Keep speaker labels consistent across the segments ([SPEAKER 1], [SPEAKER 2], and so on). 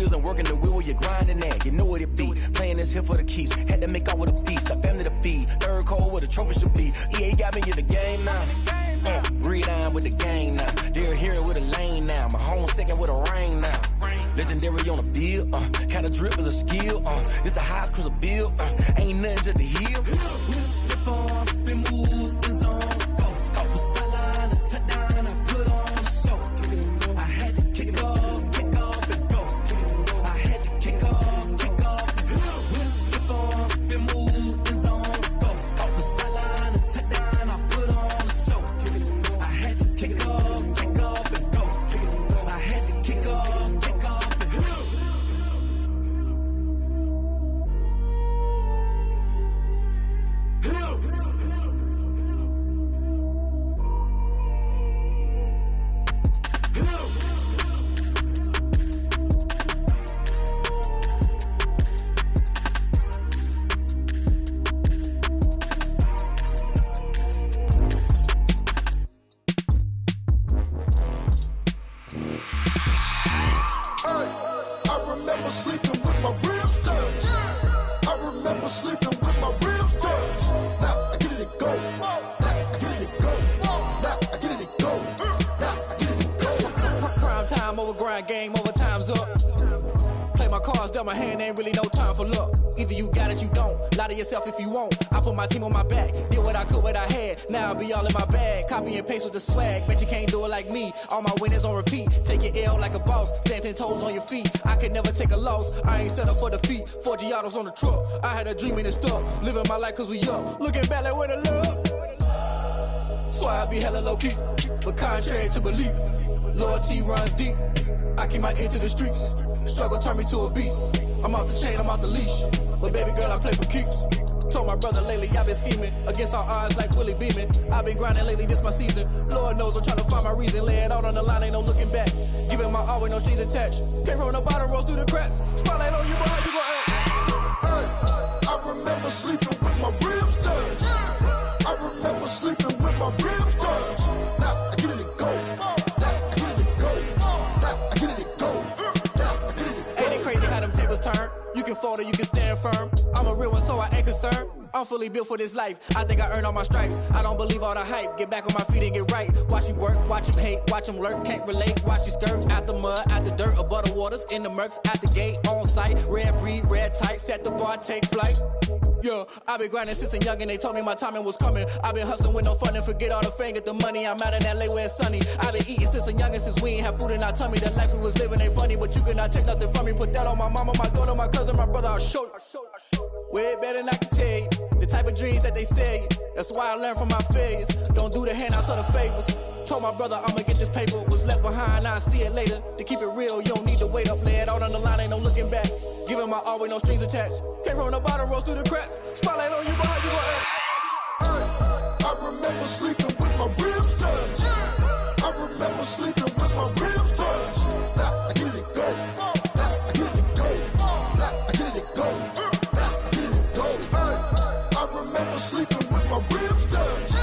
[SPEAKER 1] reels and working the wheel where you're grinding at. You know what it be. Playing this here for the keeps. Had to make out with a feast. A family to feed. Third cold where the trophy should be. EA got me in the game now. Breed on with the gang now. They're here with a lane now. My home second with a rain now. Legendary on the field. Kinda drip is a skill. This the highest cruiser bill. Ain't nothing just to heal. Spit on, spin move, in zone, scope. Off a sideline, a touchdown, I put on a show. I had to kick off and go. I had to kick off and go. Spit on, spin move, in zone, scope. Off a sideline, a touchdown, I put on a show. I had to kick off and go. I had to kick off and go.
[SPEAKER 2] Game over, time's up. Play my cards dealt my hand, ain't really no time for luck. Either you got it, you don't. Lie to yourself if you won't. I put my team on my back, did what I could, what I had. Now I'll be all in my bag. Copy and paste with the swag. Bet you can't do it like me. All my winners on repeat. Take your L like a boss. Stand 10 toes on your feet. I can never take a loss. I ain't set up for defeat. 4 Giottos on the truck. I had a dream and it's stuck. Living my life cause we up. Looking back like where the love. So I be hella low key. But contrary to belief, loyalty runs deep. I keep my ear to the streets. Struggle turned me to a beast. I'm off the chain, I'm off the leash. But baby girl, I play for keeps. Told my brother lately, I've been scheming. Against all odds like Willie Beeman. I've been grinding lately, this my season. Lord knows I'm trying to find my reason. Lay it out on the line, ain't no looking back. Giving my all with no strings attached. Came from the bottom, rose through the cracks. Spotlight on you, boy, how you gon' act?
[SPEAKER 3] Hey, I remember sleeping with my ribs touched. I remember sleeping with my ribs touched. Now I get it to go.
[SPEAKER 2] You can fold or you can stand firm. I'm a real one, so I ain't concerned. I'm fully built for this life. I think I earned all my stripes. I don't believe all the hype. Get back on my feet and get right. Watch you work, watch him hate, watch him lurk. Can't relate, watch you skirt. Out the mud, out the dirt, above the waters, in the murks, at the gate, on site. Red breed, red tight, set the bar, take flight. Yeah, I been grinding since a young and they told me my timing was coming. I been hustling with no fun and forget all the fame, get the money. I'm out in LA where it's sunny. I been eating since a young and since we ain't have food in our tummy. The life we was living ain't funny, but you cannot take nothing from me. Put that on my mama, my daughter, my cousin, my brother, I'll show you. Way better than I can tell you. The type of dreams that they sell you. That's why I learned from my failures. Don't do the handouts or the favors. Told my brother I'ma get this paper. Was left behind, I'll see it later. To keep it real, you don't need to wait up. Lay it out on the line, ain't no looking back. Giving my all with no strings attached. Came from the bottom, rose through the cracks. Spotlight on you, boy, how you gon' act?
[SPEAKER 3] I remember sleeping with my ribs touched. I remember sleeping with my ribs touched. Now I get it to go. Now I get it to go. Now I get it to go. Now I get it to go. I remember sleeping with my ribs touched.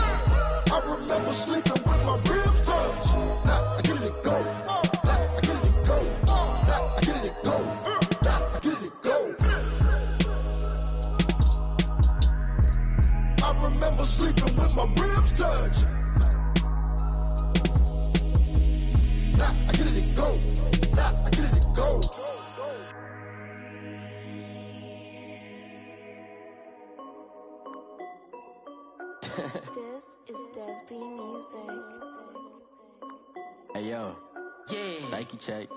[SPEAKER 3] I remember sleeping with my ribs touched. Now I get it to go. Now I get it to go. Now I get it to go. Now I get it to go. I remember sleeping with my ribs touched. Now I get it to go. Now I get it to go.
[SPEAKER 4] This is Dev B Music.
[SPEAKER 5] Hey yo, yeah, Nike check.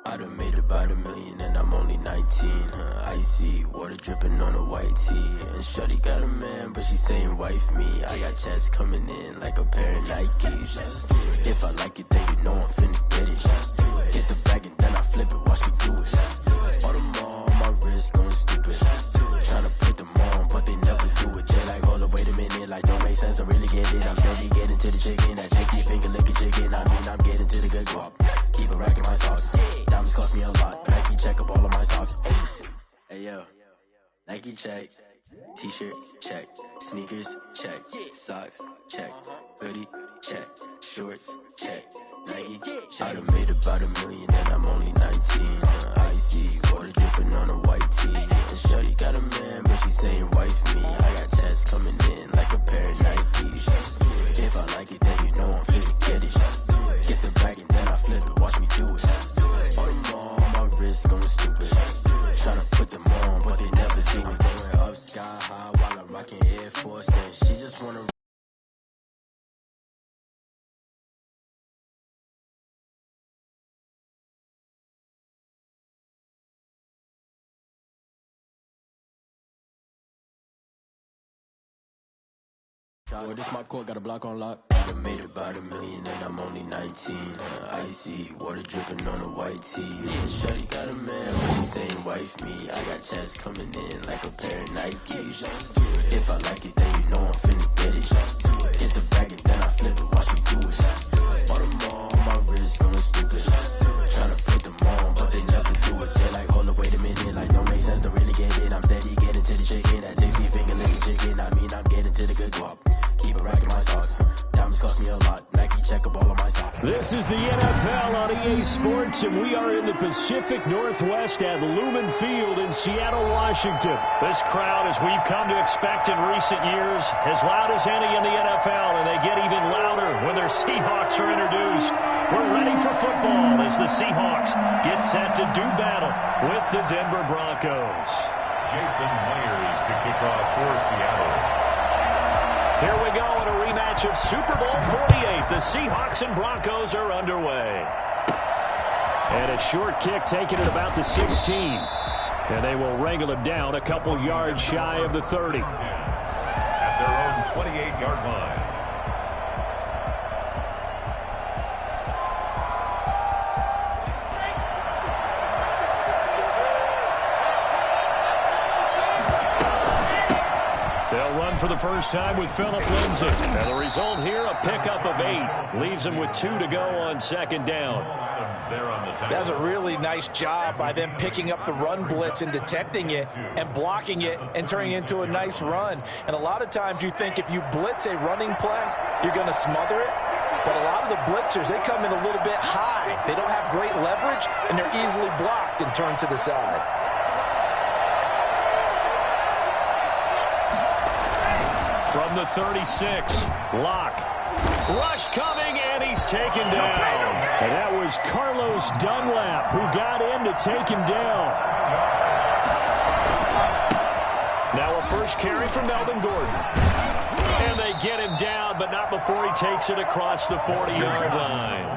[SPEAKER 5] I done made about $1 million and I'm only 19, icy, water dripping on a white tee. And shorty got a man, but she saying wife me. I got checks coming in like a pair of Nikes. If I like it, then you know I'm finna get it. Get the bag and then I flip it, watch me do it. All the more on my wrist going stupid. Tryna put them on, but they never do it. Jay like, hold up, wait a minute, like don't make sense to really get it. I'm steady getting to the chicken, that cheeky finger licking chicken. I mean, I'm getting to the good guap. Keep it racking my sauce. Diamonds cost me a lot. Nike check up all of my socks. Hey yo, Nike check. T-shirt check. Sneakers check. Socks check. Hoodie check. Shorts check. Nike check. I done made about $1 million and I'm only 19. wrist going stupid. Tryna put them on, but they never do it. Going up sky high while I'm rocking Air Force, and she just wanna. Well, this my court, got a block on lock. I made about $1 million and I'm only 19. Icy water dripping on a white tee. Yeah, shorty got a man, but she saying wife me. I got checks coming in like a pair of Nikes. If I like it, then you know I'm finna get it. Hit the bag and then I flip it, watch me do it. All them on my wrist going stupid. Tryna put them on, but they never do it. They're like, hold up, wait a minute, like don't make sense, don't really get it. I'm steady getting to the chicken, that 60 finger little chicken. I mean, I'm getting to the good guap. Keep a rack in my socks. Diamonds cost me a lot. Nike check up all of my stuff.
[SPEAKER 6] This is the NFL on EA Sports, and we are in the Pacific Northwest at Lumen Field in Seattle, Washington. This crowd, as we've come to expect in recent years, as loud as any in the NFL, and they get even louder when their Seahawks are introduced. We're ready for football as the Seahawks get set to do battle with the Denver Broncos.
[SPEAKER 7] Jason Myers to kick off for Seattle.
[SPEAKER 6] Here we go in a rematch of Super Bowl 48. The Seahawks and Broncos are underway. And a short kick taken at about the 16. And they will wrangle it down a couple yards shy of the 30.
[SPEAKER 7] At their own 28-yard line.
[SPEAKER 6] They'll run for the first time with Phillip Lindsay. And the result here, a pickup of 8. Leaves them with 2 to go on second down.
[SPEAKER 8] That's a really nice job by them picking up the run blitz and detecting it and blocking it and turning it into a nice run. And a lot of times you think if you blitz a running play, you're going to smother it. But a lot of the blitzers, they come in a little bit high. They don't have great leverage, and they're easily blocked and turned to the side.
[SPEAKER 6] From the 36, Locke. Rush coming, and he's taken down. And that was Carlos Dunlap who got in to take him down. Now a first carry from Melvin Gordon. And they get him down, but not before he takes it across the 40-yard line.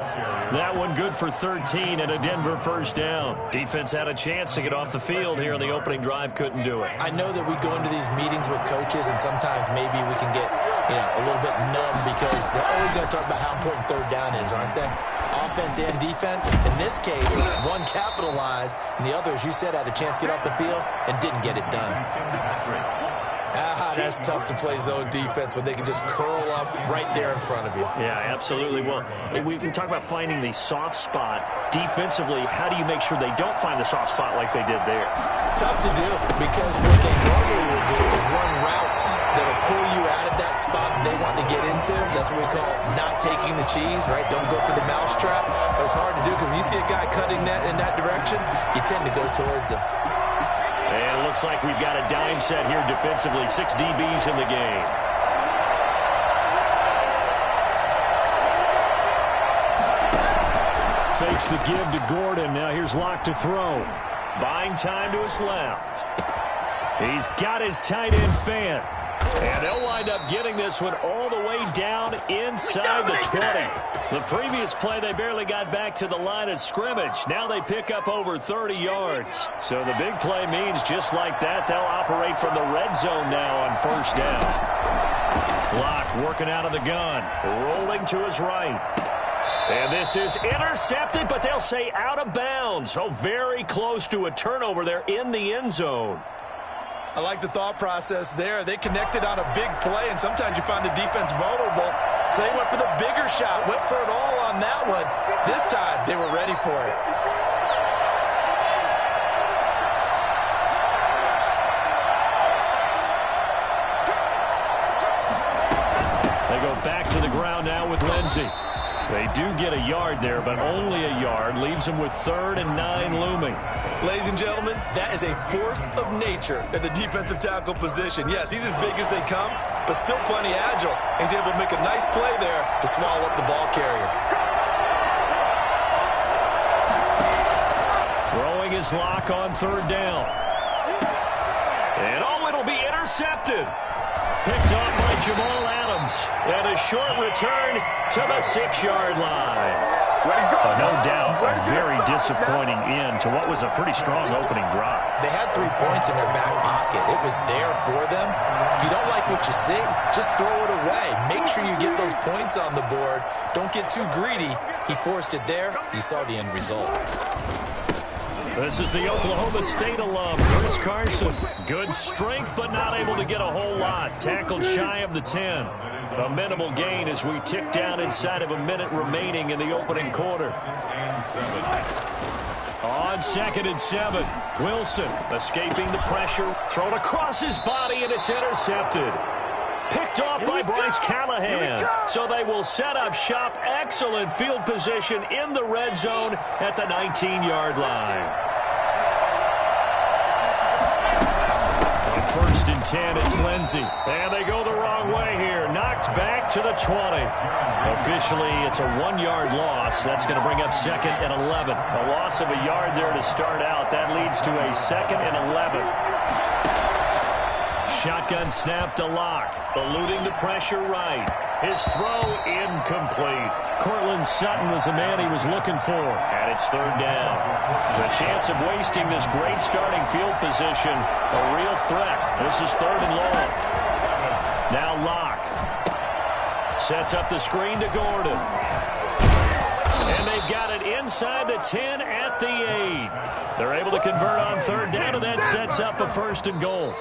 [SPEAKER 6] That one good for 13 and a Denver first down. Defense had a chance to get off the field here in the opening drive, couldn't do it.
[SPEAKER 8] I know that we go into these meetings with coaches, and sometimes maybe we can get a little bit numb because they're always going to talk about how important third down is, aren't they? Offense and defense. In this case, one capitalized, and the other, as you said, had a chance to get off the field and didn't get it done. That's tough to play zone defense when they can just curl up right there in front of you.
[SPEAKER 6] Yeah, absolutely. Well, we talk about finding the soft spot. Defensively, how do you make sure they don't find the soft spot like they did there?
[SPEAKER 8] Tough to do because what they normally will do is run routes that will pull you out of that spot they want to get into. That's what we call not taking the cheese, right? Don't go for the mousetrap. But it's hard to do because when you see a guy cutting that in that direction, you tend to go towards him.
[SPEAKER 6] And it looks like we've got a dime set here defensively. 6 DBs in the game. Fakes the give to Gordon. Now here's Locke to throw. Buying time to his left. He's got his tight end Fant. And they'll wind up getting this one all the way down inside the 20. The previous play, they barely got back to the line of scrimmage. Now they pick up over 30 yards. So the big play means just like that, they'll operate from the red zone now on first down. Locke working out of the gun, rolling to his right. And this is intercepted, but they'll say out of bounds. So very close to a turnover there in the end zone.
[SPEAKER 8] I like the thought process there. They connected on a big play, and sometimes you find the defense vulnerable. So they went for the bigger shot, went for it all on that one. This time, they were ready for it.
[SPEAKER 6] They go back to the ground now with Lindsay. They do get a yard there, but only a yard. Leaves them with 3rd and 9 looming.
[SPEAKER 8] Ladies and gentlemen, that is a force of nature at the defensive tackle position. Yes, he's as big as they come, but still plenty agile. He's able to make a nice play there to swallow up the ball carrier.
[SPEAKER 6] Throwing is Locke on third down. And it'll be intercepted. Picked up by Jamal Adams. And a short return to the 6-yard line. No doubt, a very disappointing end to what was a pretty strong opening drive.
[SPEAKER 8] They had 3 points in their back pocket. It was there for them. If you don't like what you see, just throw it away. Make sure you get those points on the board. Don't get too greedy. He forced it there. You saw the end result.
[SPEAKER 6] This is the Oklahoma State alum, Chris Carson. Good strength, but not able to get a whole lot. Tackled shy of the 10. A minimal gain as we tick down inside of a minute remaining in the opening quarter. On 2nd and 7, Wilson escaping the pressure. Thrown across his body, and it's intercepted. Picked off by Bryce Callahan. So they will set up shop. Excellent field position in the red zone at the 19-yard line. On 1st and 10, it's Lindsey. And they go the wrong way here. Knocked back to the 20. Officially, it's a 1-yard loss. That's going to bring up 2nd and 11. A loss of a yard there to start out. That leads to a 2nd and 11. Shotgun snap to Locke. Eluding the pressure right. His throw incomplete. Cortland Sutton was the man he was looking for. And it's 3rd down. The chance of wasting this great starting field position, a real threat. This is 3rd and long. Now Locke sets up the screen to Gordon. And they've got it inside the 10 at the 8. They're able to convert on 3rd down, and that sets up a 1st and goal.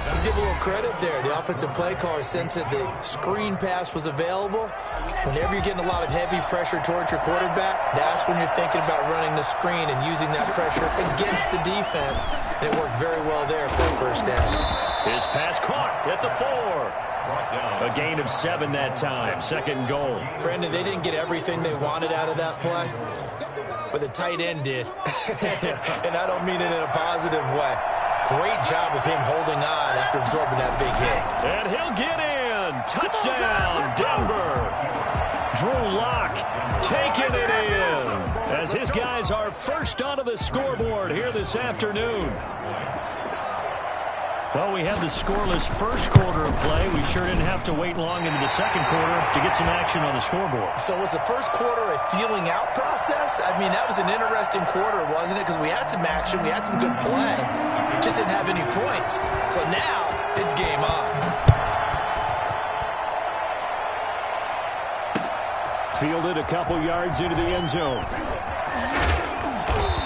[SPEAKER 8] Let's give a little credit there. The offensive play caller sensed that the screen pass was available. Whenever you're getting a lot of heavy pressure towards your quarterback, that's when you're thinking about running the screen and using that pressure against the defense. And it worked very well there for a 1st down.
[SPEAKER 6] His pass caught at the 4. A gain of 7 that time. 2nd goal.
[SPEAKER 8] Brandon, they didn't get everything they wanted out of that play, but the tight end did. And I don't mean it in a positive way. Great job of him holding on after absorbing that big hit.
[SPEAKER 6] And he'll get in. Touchdown, Denver. Drew Locke taking it in as his guys are first onto the scoreboard here this afternoon. Well, we had the scoreless first quarter of play. We sure didn't have to wait long into the 2nd quarter to get some action on the scoreboard.
[SPEAKER 8] So was the first quarter a feeling out process? I mean, that was an interesting quarter, wasn't it? Because we had some action, we had some good play, just didn't have any points. So now it's game on.
[SPEAKER 6] Fielded a couple yards into the end zone.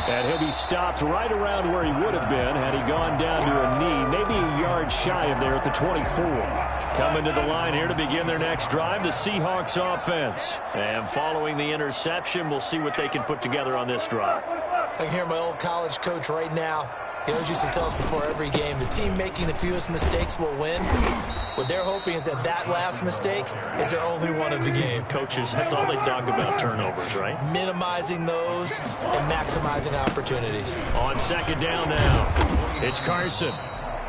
[SPEAKER 6] And he'll be stopped right around where he would have been had he gone down to a knee, maybe a yard shy of there at the 24. Coming to the line here to begin their next drive, the Seahawks offense. And following the interception, we'll see what they can put together on this drive.
[SPEAKER 8] I can hear my old college coach right now. He always used to tell us before every game, the team making the fewest mistakes will win. What they're hoping is that that last mistake is their only one of the game.
[SPEAKER 6] Coaches, that's all they talk about, turnovers, right?
[SPEAKER 8] Minimizing those and maximizing opportunities.
[SPEAKER 6] On 2nd down now, it's Carson.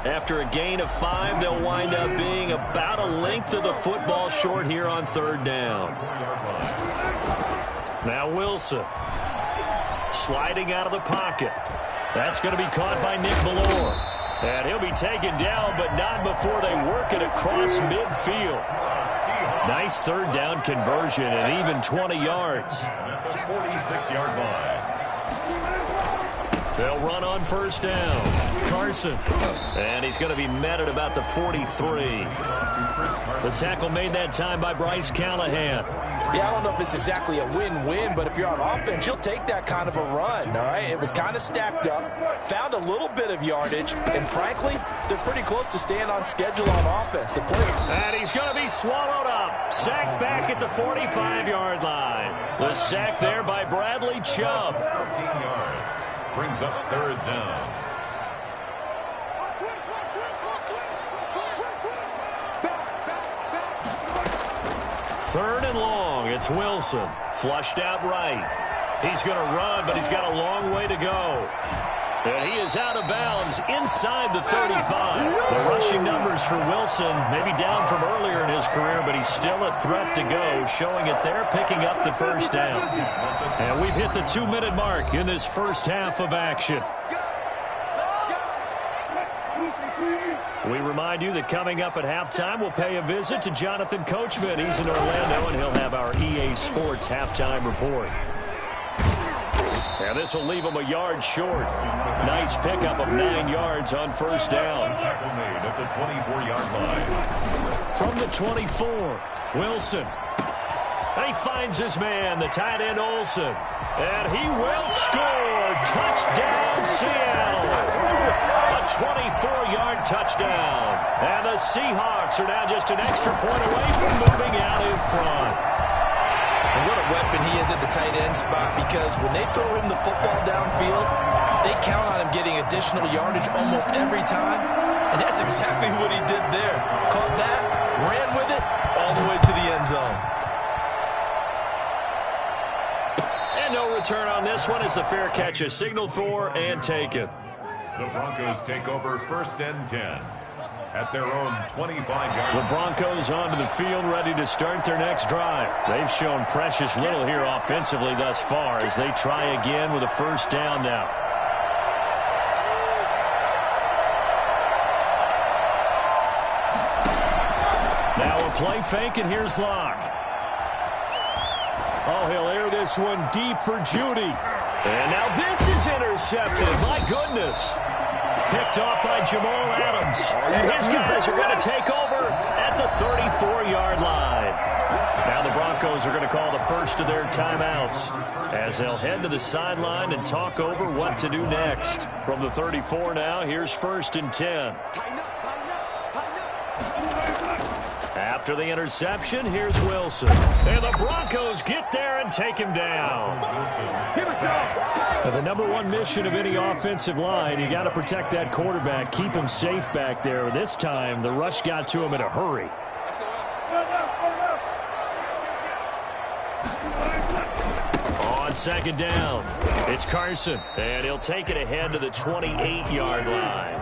[SPEAKER 6] After a gain of 5, they'll wind up being about a length of the football short here on 3rd down. Now Wilson sliding out of the pocket. That's going to be caught by Nick Ballore. And he'll be taken down, but not before they work it across midfield. Nice 3rd down conversion and even 20 yards.
[SPEAKER 7] 46-yard line.
[SPEAKER 6] They'll run on 1st down. Carson. And he's going to be met at about the 43. The tackle made that time by Bryce Callahan.
[SPEAKER 8] Yeah, I don't know if it's exactly a win-win, but if you're on offense, you'll take that kind of a run, all right? It was kind of stacked up, found a little bit of yardage, and frankly, they're pretty close to staying on schedule on offense.
[SPEAKER 6] And he's going to be swallowed up. Sacked back at the 45-yard line. The sack there by Bradley Chubb.
[SPEAKER 7] 14 yards. Brings up 3rd down.
[SPEAKER 6] Third and long. It's Wilson. Flushed out right. He's going to run, but he's got a long way to go. And he is out of bounds inside the 35. The rushing numbers for Wilson, maybe down from earlier in his career, but he's still a threat to go, showing it there, picking up the first down. And we've hit the 2-minute mark in this first half of action. We remind you that coming up at halftime, we'll pay a visit to Jonathan Coachman. He's in Orlando, and he'll have our EA Sports halftime report. And this will leave him a yard short. Nice pickup of 9 yards on first down.
[SPEAKER 7] Tackle made at the 24-yard line.
[SPEAKER 6] From the 24, Wilson. And he finds his man, the tight end Olsen. And he will score. Touchdown, Seattle. A 24-yard touchdown. And the Seahawks are now just an extra point away from moving out in front.
[SPEAKER 8] And what a weapon he is at the tight end spot, because when they throw him the football downfield, they count on him getting additional yardage almost every time. And that's exactly what he did there. Caught that, ran with it, all the way to the end zone.
[SPEAKER 6] And no return on this one as the fair catch is signaled for and taken.
[SPEAKER 7] The Broncos take over 1st and 10 at their own 25-yard line.
[SPEAKER 6] The Broncos onto the field, ready to start their next drive. They've shown precious little here offensively thus far as they try again with a first down now. Now a play fake, and here's Locke. Oh, he'll air this one deep for Judy. And now this is intercepted. My goodness. Picked off by Jamal Adams. And his guys are going to take over at the 34-yard line. Now the Broncos are going to call the first of their timeouts as they'll head to the sideline and talk over what to do next. From the 34 now, here's 1st and 10. After the interception, here's Wilson. And the Broncos get there and take him down. The number one mission of any offensive line, you got to protect that quarterback, keep him safe back there. This time, the rush got to him in a hurry. On 2nd down, it's Carson, and he'll take it ahead to the 28-yard line.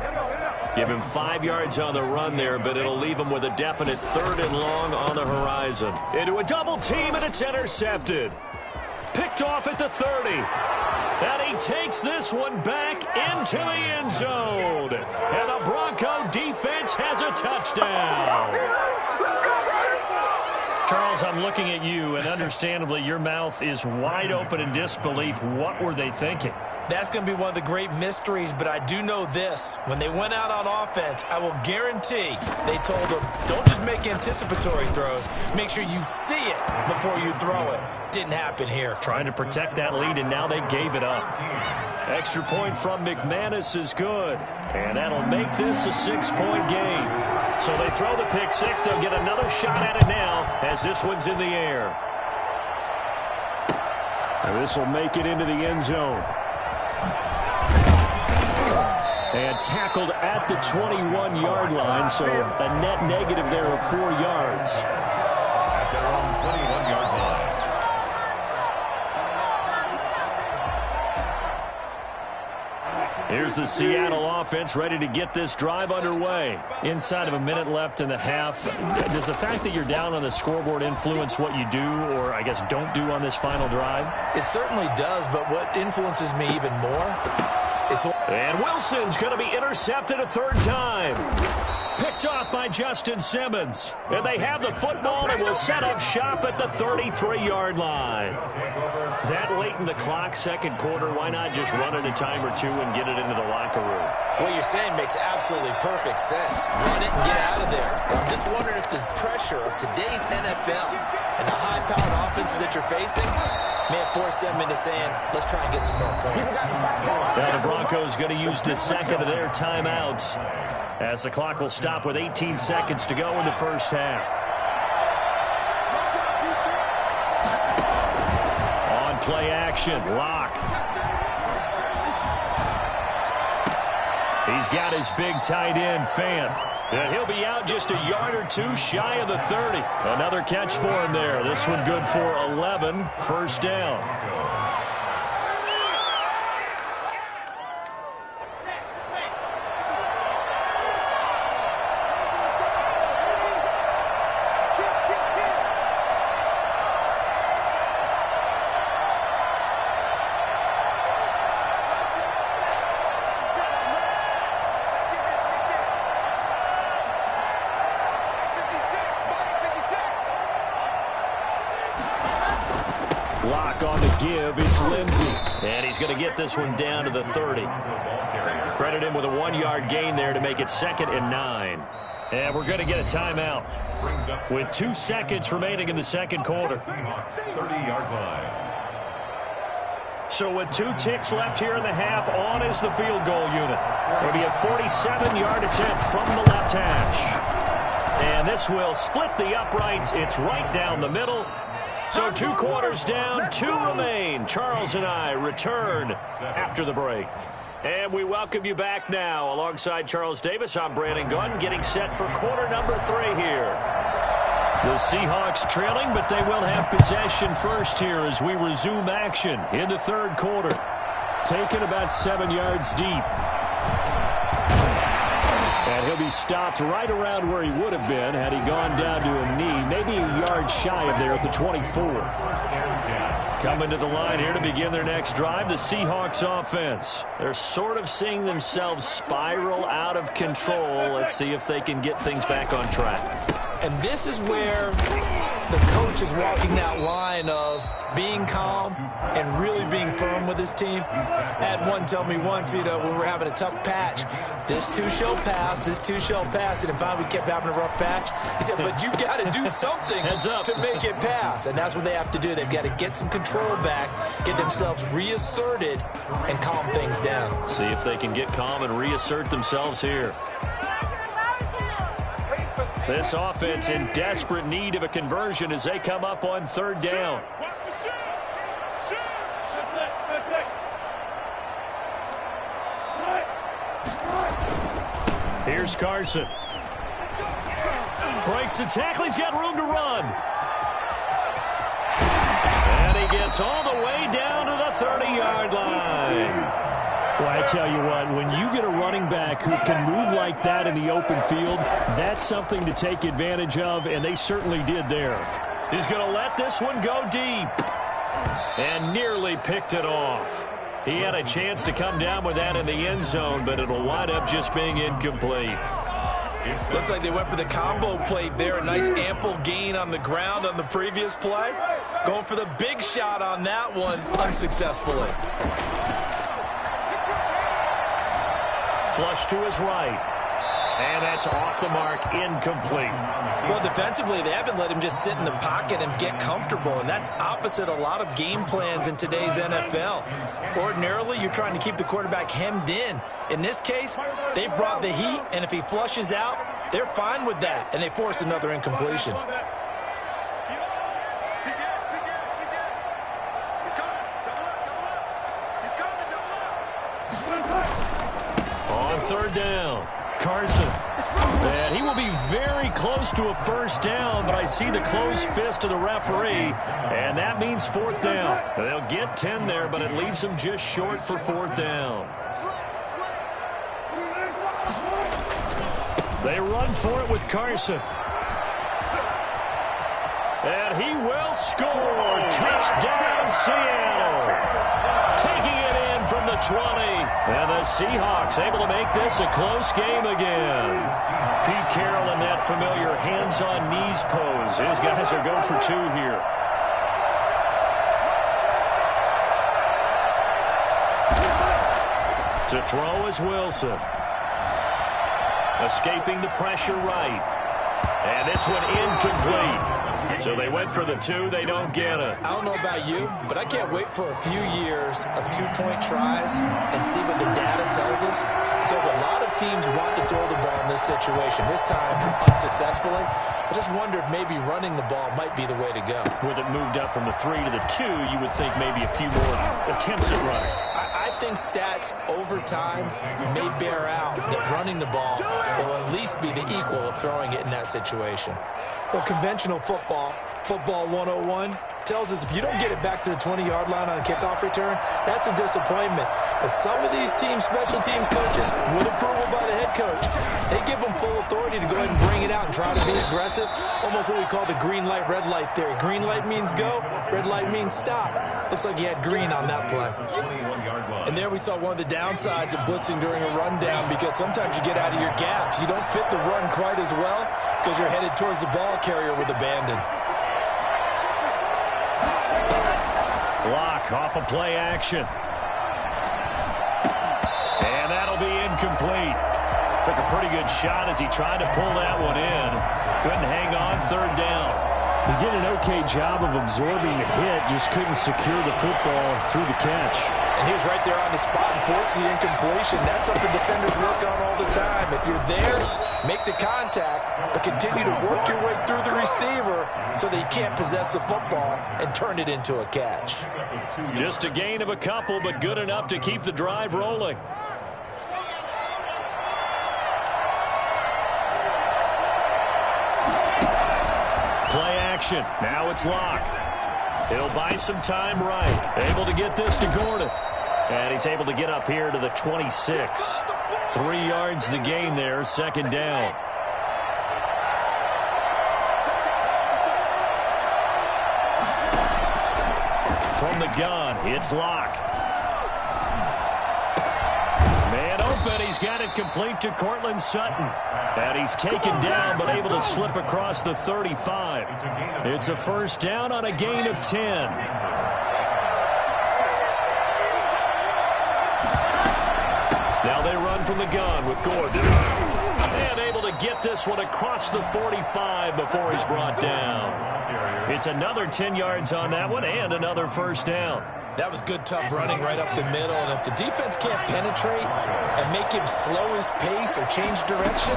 [SPEAKER 6] Give him 5 yards on the run there, but it'll leave him with a definite 3rd and long on the horizon. Into a double team, and it's intercepted. Picked off at the 30. And he takes this one back into the end zone. And the Bronco defense has a touchdown. Charles, I'm looking at you, and understandably, your mouth is wide open in disbelief. What were they thinking?
[SPEAKER 8] That's going to be one of the great mysteries, but I do know this. When they went out on offense, I will guarantee they told them, don't just make anticipatory throws. Make sure you see it before you throw it. Didn't happen here.
[SPEAKER 6] Trying to protect that lead, and now they gave it up. Extra point from McManus is good, and that'll make this a 6-point game. So they throw the pick six. They'll get another shot at it now as this one's in the air. And this will make it into the end zone. And tackled at the 21-yard line, so a net negative there of 4 yards.
[SPEAKER 7] At their own 21-yard line.
[SPEAKER 6] Here's the Seattle offense ready to get this drive underway. Inside of a minute left in the half. Does the fact that you're down on the scoreboard influence what you do, or I guess don't do on this final drive?
[SPEAKER 8] It certainly does, but what influences me even more is...
[SPEAKER 6] And Wilson's going to be intercepted a 3rd time. Picked off by Justin Simmons. And they have the football and will set up shop at the 33-yard line. That late in the clock, 2nd quarter, why not just run it a time or two and get it into the locker room?
[SPEAKER 8] What you're saying makes absolutely perfect sense. Run it and get out of there. I'm just wondering if the pressure of today's NFL and the high-powered offenses that you're facing may force them into saying, let's try and get some more points.
[SPEAKER 6] Now the Broncos going to use the 2nd of their timeouts as the clock will stop with 18 seconds to go in the first half. On play action, Locke. He's got his big tight end, Fant. And he'll be out just a yard or two shy of the 30. Another catch for him there. This one good for 11. First down. Lock on the give. It's Lindsey. And he's going to get this one down to the 30. Credit him with a 1-yard gain there to make it 2nd and 9. And we're going to get a timeout with 2 seconds remaining in the second quarter.
[SPEAKER 7] 30-yard line.
[SPEAKER 6] So with 2 ticks left here in the half, on is the field goal unit. It'll be a 47-yard attempt from the left hash. And this will split the uprights. It's right down the middle. So 2 quarters down, 2 remain. Charles and I return after the break. And we welcome you back now. Alongside Charles Davis, I'm Brandon Gunn, getting set for quarter number 3 here. The Seahawks trailing, but they will have possession first here as we resume action in the third quarter. Taken about 7 yards deep. And he'll be stopped right around where he would have been had he gone down to a knee, maybe a yard shy of there at the 24. Coming to the line here to begin their next drive, the Seahawks offense. They're sort of seeing themselves spiral out of control. Let's see if they can get things back on track.
[SPEAKER 8] And this is where the coach is walking that line of being calm and really being firm with his team. I had one tell me once, when we were having a tough patch, this too shall pass, this too shall pass. And finally we kept having a rough patch. He said, but you got to do something to make it pass. And that's what they have to do. They've got to get some control back, get themselves reasserted, and calm things down.
[SPEAKER 6] See if they can get calm and reassert themselves here. This offense in desperate need of a conversion as they come up on 3rd down. Here's Carson. Breaks the tackle. He's got room to run. And he gets all the way down to the 30-yard line. Well, I tell you what, when you get a running back who can move like that in the open field, that's something to take advantage of, and they certainly did there. He's going to let this one go deep. And nearly picked it off. He had a chance to come down with that in the end zone, but it'll wind up just being incomplete.
[SPEAKER 8] Looks like they went for the combo plate there. A nice ample gain on the ground on the previous play. Going for the big shot on that one unsuccessfully.
[SPEAKER 6] Flush to his right. And that's off the mark, incomplete.
[SPEAKER 8] Well, defensively, they haven't let him just sit in the pocket and get comfortable, and that's opposite a lot of game plans in today's NFL. Ordinarily, you're trying to keep the quarterback hemmed in. In this case, they brought the heat, and if he flushes out, they're fine with that, and they force another incompletion.
[SPEAKER 6] On 3rd down, Carson. And he will be very close to a first down, but I see the closed fist of the referee, and that means 4th down. They'll get 10 there, but it leaves them just short for 4th down. They run for it with Carson. And he will score. Touchdown, Seattle. Taking it in from the 20. And the Seahawks able to make this a close game again. Pete Carroll in that familiar hands-on-knees pose. His guys are going for 2 here. To throw is Wilson. Escaping the pressure right. And this one incomplete. So they went for the 2. They don't get it.
[SPEAKER 8] I don't know about you, but I can't wait for a few years of 2-point tries and see what the data tells us. Because a lot of teams want to throw the ball in this situation. This time, unsuccessfully. I just wonder if maybe running the ball might be the way to go.
[SPEAKER 6] With it moved up from the 3 to the 2, you would think maybe a few more attempts at running.
[SPEAKER 8] I think stats over time may bear out that running the ball will at least be the equal of throwing it in that situation. Well, conventional football 101, tells us if you don't get it back to the 20-yard line on a kickoff return, that's a disappointment. But some of these teams, special teams coaches, with approval by the head coach, they give them full authority to go ahead and bring it out and try to be aggressive, almost what we call the green light, red light theory. Green light means go, red light means stop. Looks like he had green on that play. And there we saw one of the downsides of blitzing during a rundown, because sometimes you get out of your gaps. You don't fit the run quite as well because you're headed towards the ball carrier with abandon.
[SPEAKER 6] Block off of play action. And that'll be incomplete. Took a pretty good shot as he tried to pull that one in. Couldn't hang on, third down.
[SPEAKER 9] He did an okay job of absorbing the hit, just couldn't secure the football through the catch.
[SPEAKER 8] And he was right there on the spot and forced the incompletion. That's something defenders work on all the time. If you're there, make the contact, but continue to work your way through the receiver so that you can't possess the football and turn it into a catch.
[SPEAKER 6] Just a gain of a couple, but good enough to keep the drive rolling. Play action. Now it's Locke. He'll buy some time right. Able to get this to Gordon. And he's able to get up here to the 26. 3 yards the gain there, second down. From the gun, it's Locke. Man open, he's got it complete to Cortland Sutton. And he's taken down, but able to slip across the 35. It's a first down on a gain of 10. Now they run from the gun with Gordon. And able to get this one across the 45 before he's brought down. It's another 10 yards on that one and another first down.
[SPEAKER 8] That was good, tough running right up the middle. And if the defense can't penetrate and make him slow his pace or change direction,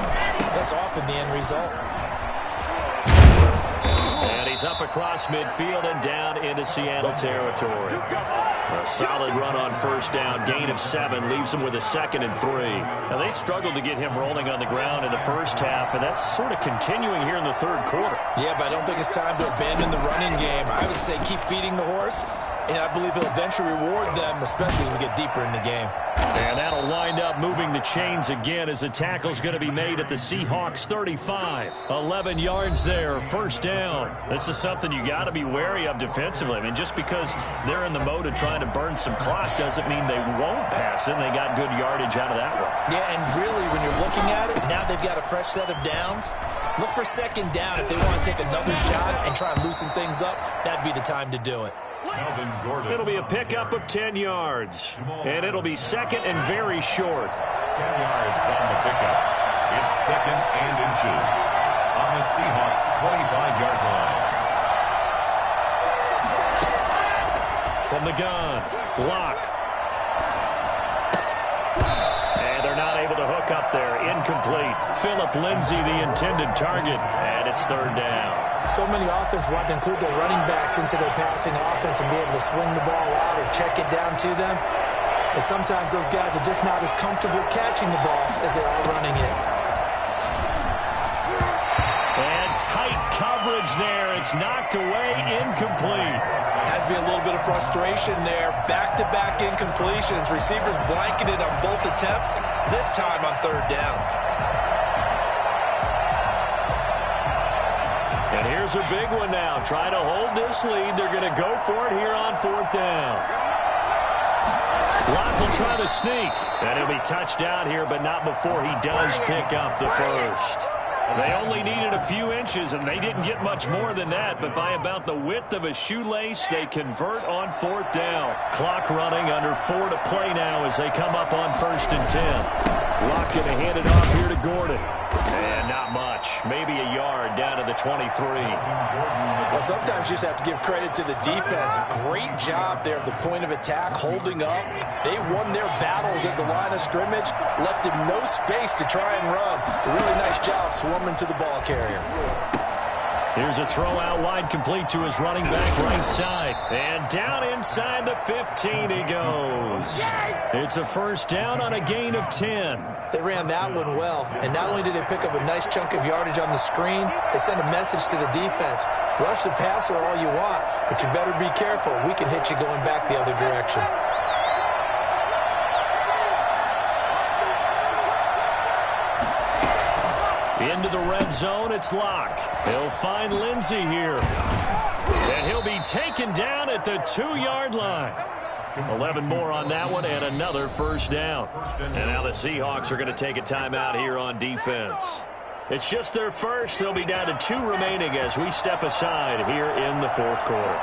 [SPEAKER 8] that's often the end result.
[SPEAKER 6] And he's up across midfield and down into Seattle territory. A solid run on first down. Gain of 7 leaves him with a 2nd and 3. Now, they struggled to get him rolling on the ground in the first half, and that's sort of continuing here in the third quarter.
[SPEAKER 8] Yeah, but I don't think it's time to abandon the running game. I would say keep feeding the horse, and I believe he'll eventually reward them, especially as we get deeper in the game.
[SPEAKER 6] And that'll wind up moving the chains again as the tackle's going to be made at the Seahawks 35. 11 yards there, first down. This is something you got to be wary of defensively. I mean, just because they're in the mode of trying to burn some clock doesn't mean they won't pass it. They got good yardage out of that one.
[SPEAKER 8] Yeah, and really, when you're looking at it, now they've got a fresh set of downs. Look for second down. If they want to take another shot and try and loosen things up, that'd be the time to do it.
[SPEAKER 6] It'll be a pickup of 10 yards. And it'll be second and very short.
[SPEAKER 7] 10 yards on the pickup. It's second and inches on the Seahawks' 25-yard line.
[SPEAKER 6] From the gun, Locke. And they're not able to hook up there. Incomplete. Phillip Lindsay, the intended target. And it's third down.
[SPEAKER 8] So many offenses want to include their running backs into their passing offense and be able to swing the ball out or check it down to them. And sometimes those guys are just not as comfortable catching the ball as they are running it.
[SPEAKER 6] And tight coverage there. It's knocked away, incomplete.
[SPEAKER 8] Has to be a little bit of frustration there. Back-to-back incompletions. Receivers blanketed on both attempts, this time on third down.
[SPEAKER 6] And here's a big one now. Try to hold this lead. They're going to go for it here on fourth down. Locke will try to sneak. And he'll be touched out here, but not before he does pick up the first. They only needed a few inches, and they didn't get much more than that. But by about the width of a shoelace, they convert on fourth down. Clock running under 4 to play now as they come up on 1st and 10. Locke going to hand it off here to Gordon. And not much. Maybe a yard down to the 23.
[SPEAKER 8] Well, sometimes you just have to give credit to the defense. Great job there at the point of attack, holding up. They won their battles at the line of scrimmage, left him no space to try and run. A really nice job swarming to the ball carrier.
[SPEAKER 6] Here's a throw out wide, complete to his running back right side. And down inside the 15 he goes. It's a first down on a gain of 10.
[SPEAKER 8] They ran that one well, and not only did they pick up a nice chunk of yardage on the screen, they sent a message to the defense. Rush the passer all you want, but you better be careful. We can hit you going back the other direction.
[SPEAKER 6] Into the red zone, it's Locke. He'll find Lindsay here. And he'll be taken down at the 2-yard line. 11 more on that one and another first down. And now the Seahawks are going to take a timeout here on defense. It's just their first. They'll be down to 2 remaining as we step aside here in the fourth quarter.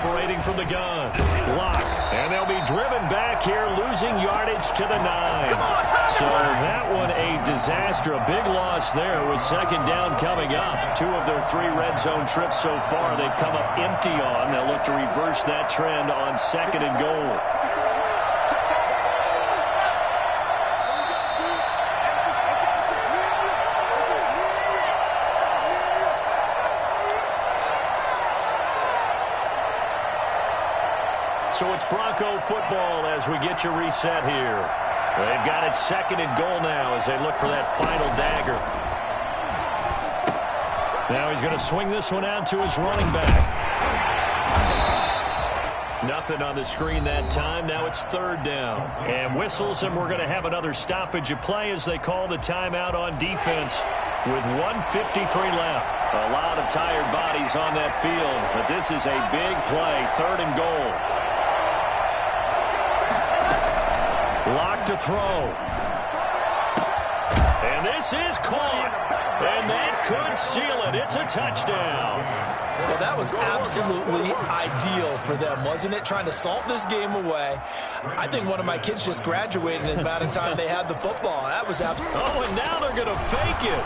[SPEAKER 6] operating from the gun. Lock. And they'll be driven back here, losing yardage to the 9. So that one a disaster. A big loss there with second down coming up. 2 of their 3 red zone trips so far they've come up empty on. They'll look to reverse that trend on second and goal. So it's Bronco football as we get you reset here. They've got it second and goal now as they look for that final dagger. Now he's going to swing this one out to his running back. Nothing on the screen that time. Now it's third down. And whistles, and we're going to have another stoppage of play as they call the timeout on defense with 1:53 left. A lot of tired bodies on that field, but this is a big play, third and goal. Lock to throw. And this is caught. And that could seal it. It's a touchdown.
[SPEAKER 8] Well, that was absolutely ideal for them, wasn't it? Trying to salt this game away. I think one of my kids just graduated in the amount of time they had the football. That was
[SPEAKER 6] Oh, and now they're going to fake it.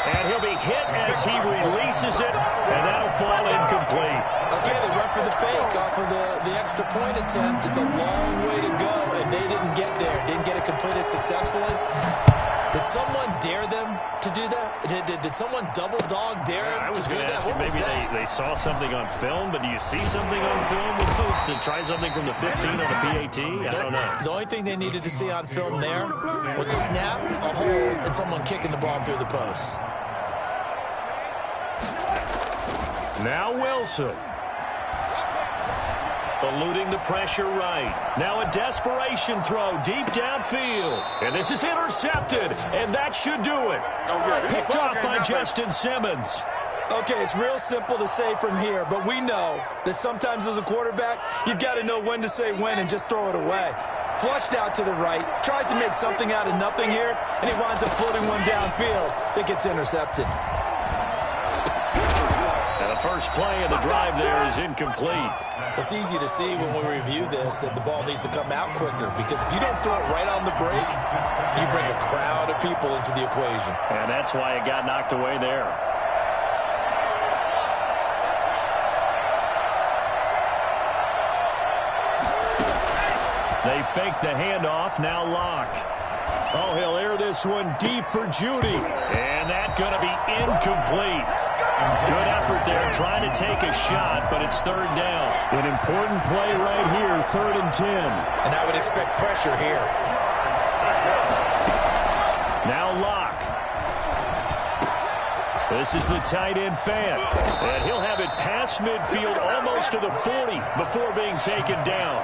[SPEAKER 6] And he'll be hit as he releases it, and that'll fall incomplete.
[SPEAKER 8] Okay, they went for the fake off of the extra point attempt. It's a long way to go, and they didn't get there. Didn't get it completed successfully. Did someone dare them to do that? Did someone double dog dare them to do that?
[SPEAKER 6] I was going to ask you, maybe they saw something on film, but do you see something on film with those to try something from the 15 on the PAT? I don't know.
[SPEAKER 8] The only thing they needed to see on film there was a snap, a hold, and someone kicking the ball through the post.
[SPEAKER 6] Now Wilson. Eluding the pressure right. Now a desperation throw deep downfield. And this is intercepted. And that should do it. Picked off by Justin Simmons.
[SPEAKER 8] Okay, it's real simple to say from here, but we know that sometimes as a quarterback, you've got to know when to say when and just throw it away. Flushed out to the right, tries to make something out of nothing here, and he winds up floating one downfield that gets intercepted.
[SPEAKER 6] And the first play of the drive there is incomplete.
[SPEAKER 8] It's easy to see when we review this that the ball needs to come out quicker, because if you don't throw it right on the break, you bring a crowd of people into the equation.
[SPEAKER 6] And that's why it got knocked away there. They fake the handoff, now Lock. Oh, he'll air this one deep for Judy. And that's going to be incomplete. Good effort there, trying to take a shot, but it's third down.
[SPEAKER 9] An important play right here, 3rd and 10.
[SPEAKER 8] And I would expect pressure here.
[SPEAKER 6] Now Lock. This is the tight end Fant. And he'll have it past midfield almost to the 40 before being taken down.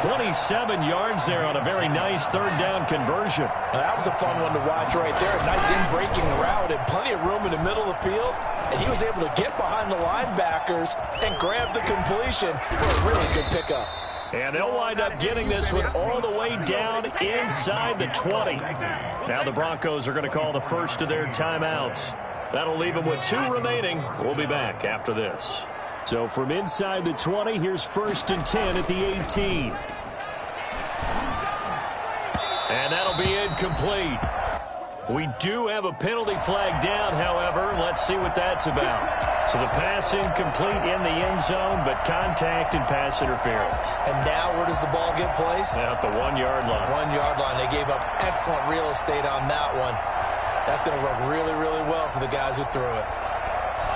[SPEAKER 6] 27 yards there on a very nice third down conversion.
[SPEAKER 8] Now, that was a fun one to watch right there. A nice in-breaking route and plenty of room in the middle of the field. And he was able to get behind the linebackers and grab the completion for a really good pickup.
[SPEAKER 6] And they'll wind up getting this one all the way down inside the 20. Now the Broncos are going to call the first of their timeouts. That'll leave them with 2 remaining. We'll be back after this.
[SPEAKER 9] So from inside the 20, here's 1st and 10 at the 18.
[SPEAKER 6] And that'll be incomplete. We do have a penalty flag down, however. Let's see what that's about. So the pass incomplete in the end zone, but contact and pass interference.
[SPEAKER 8] And now where does the ball get placed?
[SPEAKER 6] At the 1-yard line.
[SPEAKER 8] 1-yard line. They gave up excellent real estate on that one. That's going to work really, really well for the guys who threw it.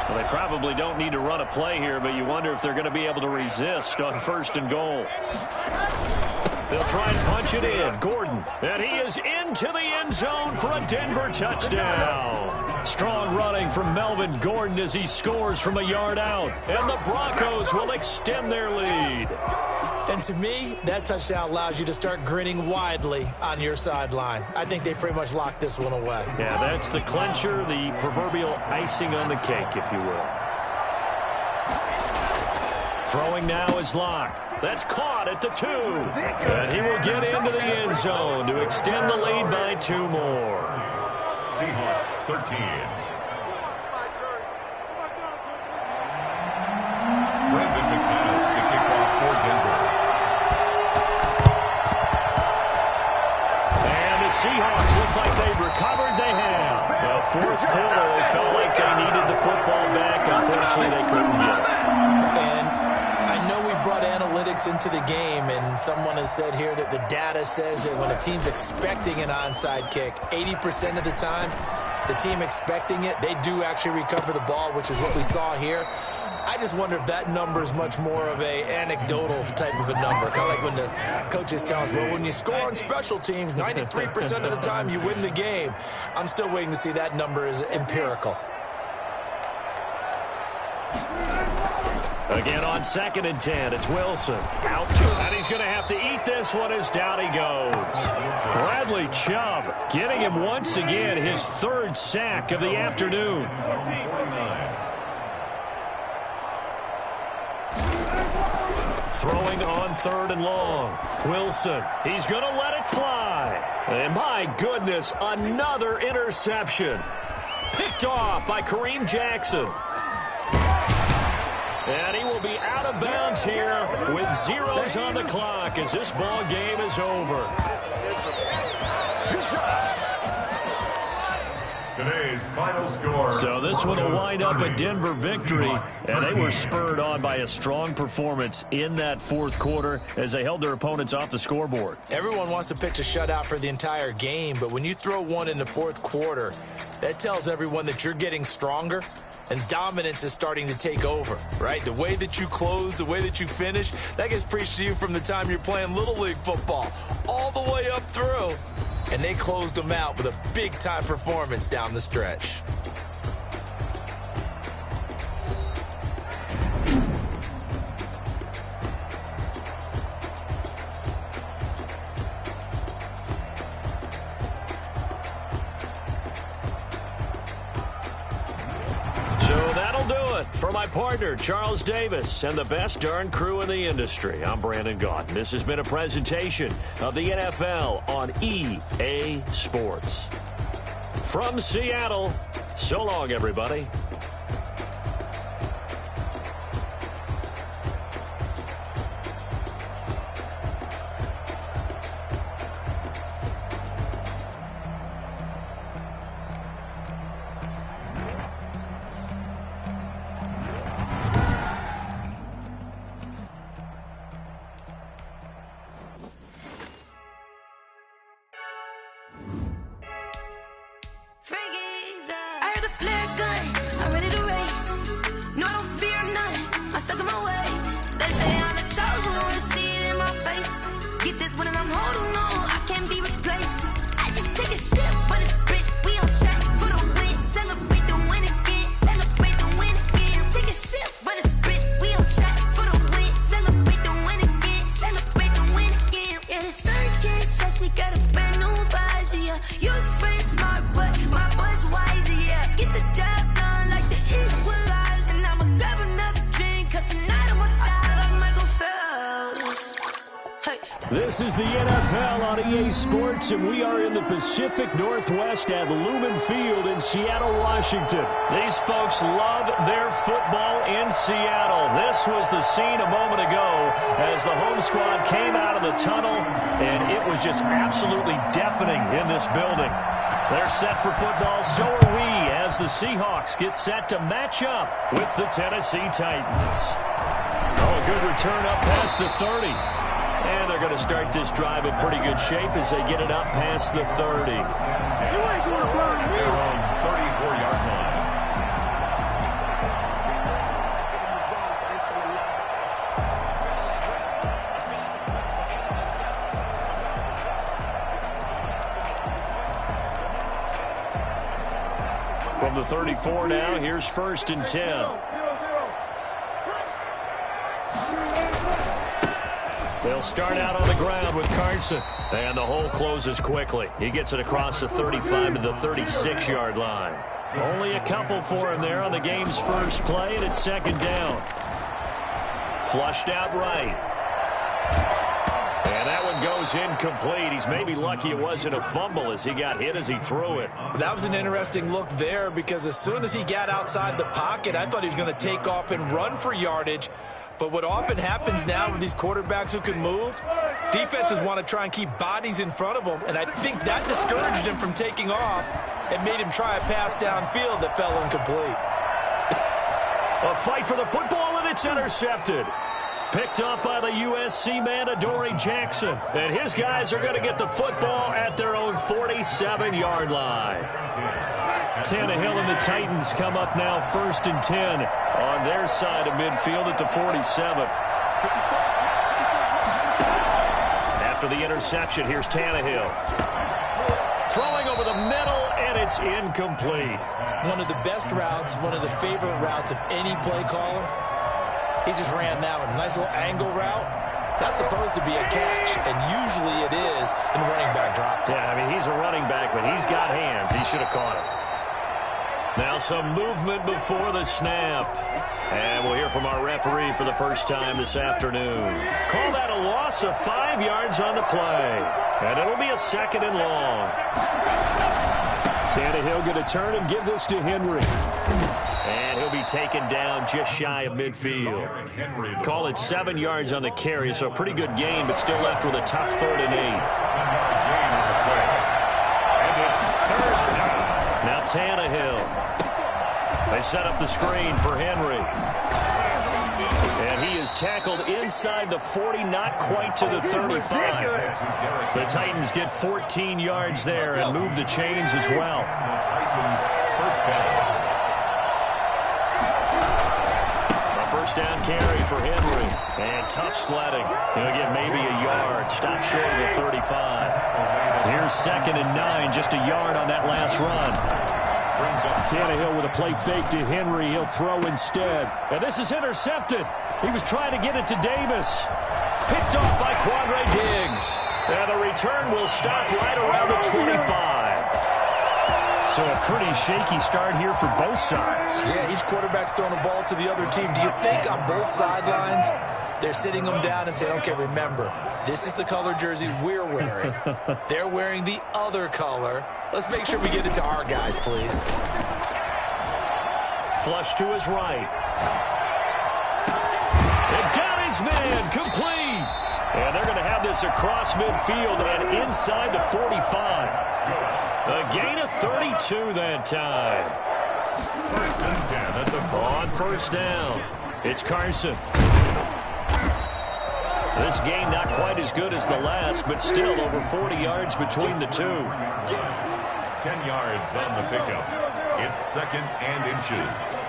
[SPEAKER 6] Well, they probably don't need to run a play here, but you wonder if they're going to be able to resist on 1st and goal. They'll try and punch it in. Gordon. And he is into the end zone for a Denver touchdown. Strong running from Melvin Gordon as he scores from a yard out. And the Broncos will extend their lead.
[SPEAKER 8] And to me, that touchdown allows you to start grinning widely on your sideline. I think they pretty much locked this one away.
[SPEAKER 6] Yeah, that's the clincher, the proverbial icing on the cake, if you will. Throwing now is Lock. That's caught at the 2. And he will get into the end zone to extend the lead by 2 more.
[SPEAKER 7] Seahawks 13.
[SPEAKER 6] looks like they've recovered. They have. The fourth quarter, they felt like they needed the football back. Unfortunately, they couldn't get it.
[SPEAKER 8] And I know we brought analytics into the game, and someone has said here that the data says that when a team's expecting an onside kick, 80% of the time, the team expecting it, they do actually recover the ball, which is what we saw here. I just wonder if that number is much more of a anecdotal type of a number. Kind of like when the coaches tell us, well, when you score on special teams, 93% of the time you win the game. I'm still waiting to see that number is empirical.
[SPEAKER 6] Again on 2nd and 10, it's Wilson. Out to him, and he's going to have to eat this one as down he goes. Bradley Chubb getting him once again his 3rd sack of the afternoon. Throwing on 3rd and long. Wilson, he's going to let it fly. And my goodness, another interception. Picked off by Kareem Jackson. And he will be out of bounds here with zeros on the clock as this ball game is over.
[SPEAKER 7] Today's final score.
[SPEAKER 6] So this one will wind up a Denver victory, and they were spurred on by a strong performance in that 4th quarter as they held their opponents off the scoreboard.
[SPEAKER 8] Everyone wants to pitch a shutout for the entire game, but when you throw one in the 4th quarter, that tells everyone that you're getting stronger and dominance is starting to take over, right? The way that you close, the way that you finish, that gets preached to you from the time you're playing Little League football all the way up through. And they closed them out with a big-time performance down the stretch.
[SPEAKER 6] For my partner, Charles Davis, and the best darn crew in the industry, I'm Brandon Gaudin. This has been a presentation of the NFL on EA Sports. From Seattle, so long, everybody. This is the NFL on EA Sports, and we are in the Pacific Northwest at Lumen Field in Seattle, Washington. These folks love their football in Seattle. This was the scene a moment ago as the home squad came out of the tunnel, and it was just absolutely deafening in this building. They're set for football, so are we, as the Seahawks get set to match up with the Tennessee Titans. Oh, a good return up past the 30. And they're going to start this drive in pretty good shape as they get it up past the 30.
[SPEAKER 7] You ain't going to burn me. 34-yard line.
[SPEAKER 6] From the 34 now, here's 1st and 10. They'll start out on the ground with Carson. And the hole closes quickly. He gets it across the 35 to the 36-yard line. Only a couple for him there on the game's first play, and it's 2nd down. Flushed out right. And that one goes incomplete. He's maybe lucky it wasn't a fumble as he got hit as he threw it.
[SPEAKER 8] That was an interesting look there because as soon as he got outside the pocket, I thought he was going to take off and run for yardage. But what often happens now with these quarterbacks who can move, Defenses want to try and keep bodies in front of him, and I think that discouraged him from taking off and made him try a pass downfield that fell incomplete.
[SPEAKER 6] A fight for the football, and it's intercepted. Picked up by the USC man, Adoree Jackson. And his guys are going to get the football at their own 47-yard line. Tannehill and the Titans come up now 1st and 10 on their side of midfield at the 47. After the interception, here's Tannehill. Throwing over the middle, and it's incomplete.
[SPEAKER 8] One of the best routes, one of the favorite routes of any play caller. He just ran that one. Nice little angle route. That's supposed to be a catch, and usually it is in running back drop.
[SPEAKER 6] Yeah, I mean, he's a running back, but he's got hands. He should have caught it. Now some movement before the snap. And we'll hear from our referee for the first time this afternoon. Call that a loss of 5 yards on the play. And it'll be a 2nd and long. Tannehill going to turn and give this to Henry. And he'll be taken down just shy of midfield. Call it 7 yards on the carry, so a pretty good gain, but still left with a tough 3rd and 8. Now Tannehill. They set up the screen for Henry. And he is tackled inside the 40, not quite to the 35. The Titans get 14 yards there and move the chains as well. First down carry for Henry. And tough sledding. He'll get maybe a yard. Stop short of the 35. Here's 2nd and 9. Just a yard on that last run. Tannehill with a play fake to Henry. He'll throw instead. And this is intercepted. He was trying to get it to Davis. Picked off by Quandre Diggs. And the return will stop right around the 25. So a pretty shaky start here for both sides.
[SPEAKER 8] Yeah, each quarterback's throwing the ball to the other team. Do you think on both sidelines they're sitting them down and saying, okay, remember, this is the color jersey we're wearing. They're wearing the other color. Let's make sure we get it to our guys, please.
[SPEAKER 6] Flush to his right. It got his man complete. And they're going to have this across midfield and inside the 45. A gain of 32 that time. On first down, it's Carson. This game not quite as good as the last, but still over 40 yards between the two.
[SPEAKER 7] 10 yards on the pickup. It's 2nd and inches.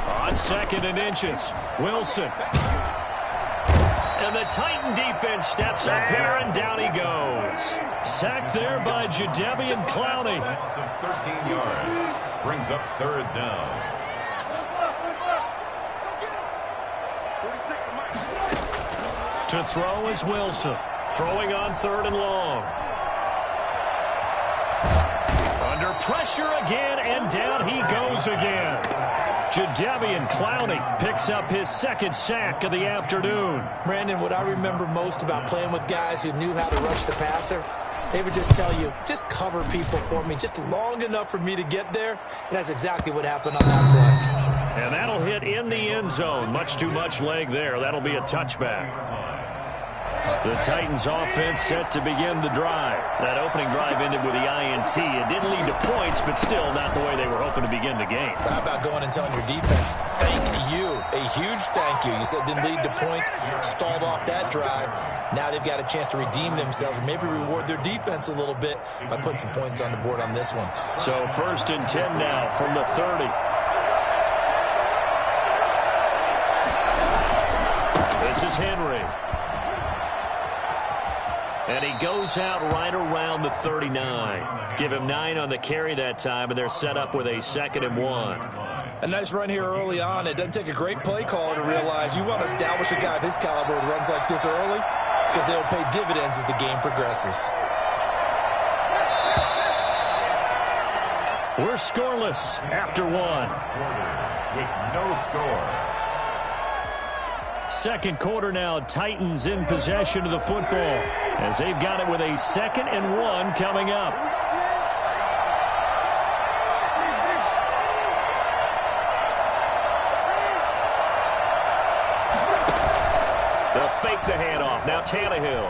[SPEAKER 6] On 2nd and inches, Wilson. And the Titan defense steps up here, and down he goes. Sacked there by Jadeveon Clowney.
[SPEAKER 7] That's of 13 yards. Brings up 3rd down.
[SPEAKER 6] To throw is Wilson. Throwing on 3rd and long. Under pressure again, and down he goes again. Jadeveon Clowney picks up his 2nd sack of the afternoon.
[SPEAKER 8] Brandon, what I remember most about playing with guys who knew how to rush the passer, they would just tell you, just cover people for me, just long enough for me to get there. And that's exactly what happened on that play.
[SPEAKER 6] And that'll hit in the end zone. Much too much leg there. That'll be a touchback. The Titans offense set to begin the drive. That opening drive ended with the INT. It didn't lead to points, but still not the way they were hoping to begin the game.
[SPEAKER 8] How about going and telling your defense, thank you, a huge thank you. You said it didn't lead to points, stalled off that drive. Now they've got a chance to redeem themselves and maybe reward their defense a little bit by putting some points on the board on this one.
[SPEAKER 6] So 1st and 10 now from the 30. This is Henry. And he goes out right around the 39. Give him 9 on the carry that time, and they're set up with a 2nd and 1.
[SPEAKER 8] A nice run here early on. It doesn't take a great play caller to realize you want to establish a guy of his caliber with runs like this early because they'll pay dividends as the game progresses.
[SPEAKER 6] We're scoreless after 1.
[SPEAKER 7] With no score.
[SPEAKER 6] 2nd quarter now, Titans in possession of the football as they've got it with a 2nd and 1 coming up. They'll fake the handoff. Now Tannehill.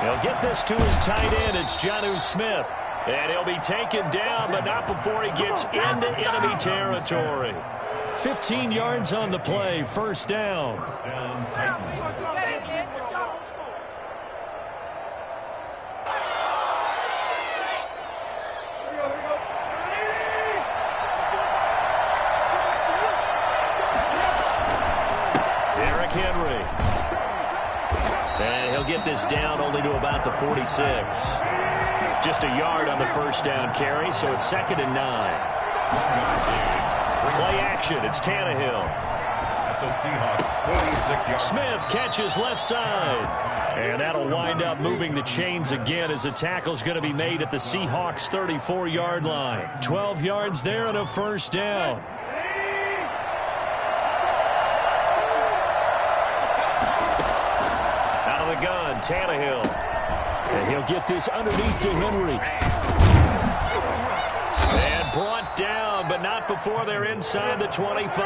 [SPEAKER 6] He'll get this to his tight end. It's Jonnu Smith. And he'll be taken down, but not before he gets into enemy territory. 15 yards on the play. First down. Derrick Henry. And he'll get this down only to about the 46. Just a yard on the first down carry, so it's 2nd and 9. Play action, it's Tannehill.
[SPEAKER 7] That's a Seahawks 46 yards.
[SPEAKER 6] Smith catches left side. And that'll wind up moving the chains again as the tackle's going to be made at the Seahawks 34-yard line. 12 yards there and a first down. Out of the gun, Tannehill. And he'll get this underneath to Henry. And brought down, but not before they're inside the 25.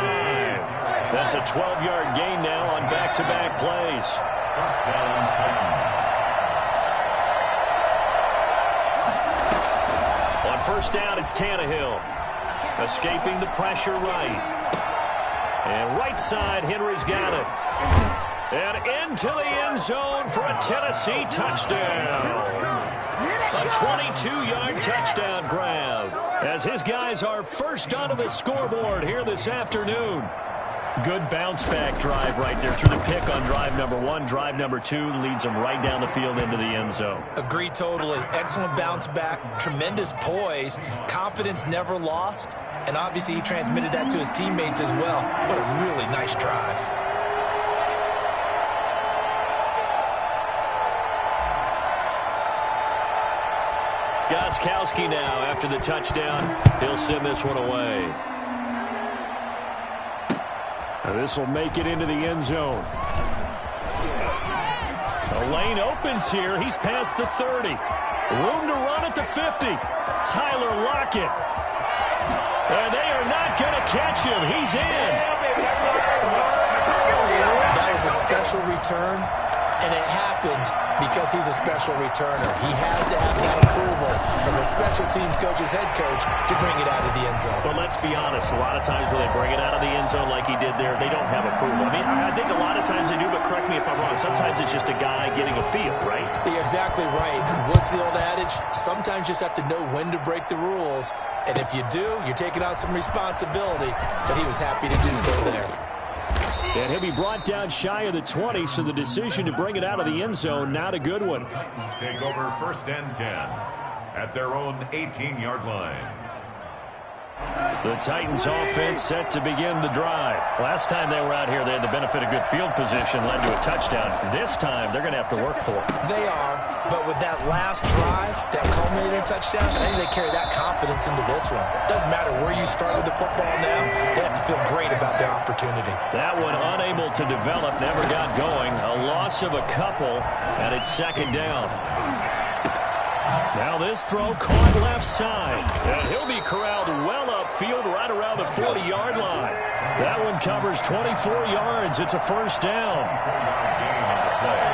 [SPEAKER 6] That's a 12-yard gain now on back-to-back plays.
[SPEAKER 7] First down, Titans.
[SPEAKER 6] On first down, it's Tannehill. Escaping the pressure right. And right side, Henry's got it. And into the end zone for a Tennessee touchdown. A 22-yard touchdown grab as his guys are first onto the scoreboard here this afternoon. Good bounce-back drive right there through the pick on drive number 1. Drive number 2 leads them right down the field into the end zone.
[SPEAKER 8] Agree totally. Excellent bounce-back, tremendous poise, confidence never lost, and obviously he transmitted that to his teammates as well. What a really nice drive.
[SPEAKER 6] Gostkowski now after the touchdown. He'll send this one away. This will make it into the end zone. The lane opens here. He's past the 30. Room to run at the 50. Tyler Lockett. And they are not going to catch him. He's in.
[SPEAKER 8] That was a special return, and it happened because he's a special returner. He has to have that approval from his special teams coach's head coach to bring it out of the end zone.
[SPEAKER 6] But let's be honest, a lot of times when they bring it out of the end zone like he did there, they don't have approval. I mean, I think a lot of times they do, but correct me if I'm wrong. Sometimes it's just a guy getting a feel, right?
[SPEAKER 8] You're exactly right. What's the old adage? Sometimes you just have to know when to break the rules. And if you do, you're taking on some responsibility. But he was happy to do so there.
[SPEAKER 6] And he'll be brought down shy of the 20, so the decision to bring it out of the end zone, not a good one.
[SPEAKER 7] Titans take over 1st and 10 at their own 18-yard line.
[SPEAKER 6] The Titans offense set to begin the drive. Last time they were out here, they had the benefit of good field position, led to a touchdown. This time, they're going to have to work for it.
[SPEAKER 8] They are, but with that last drive, that culminating touchdown, I think they carry that confidence into this one. Doesn't matter where you start with the football now, they have to feel great about their opportunity.
[SPEAKER 6] That one unable to develop, never got going. A loss of a couple, and it's 2nd down. Now this throw caught left side. And he'll be corralled well upfield right around the 40-yard line. That one covers 24 yards. It's a first down.
[SPEAKER 7] 4-yard gain on the play.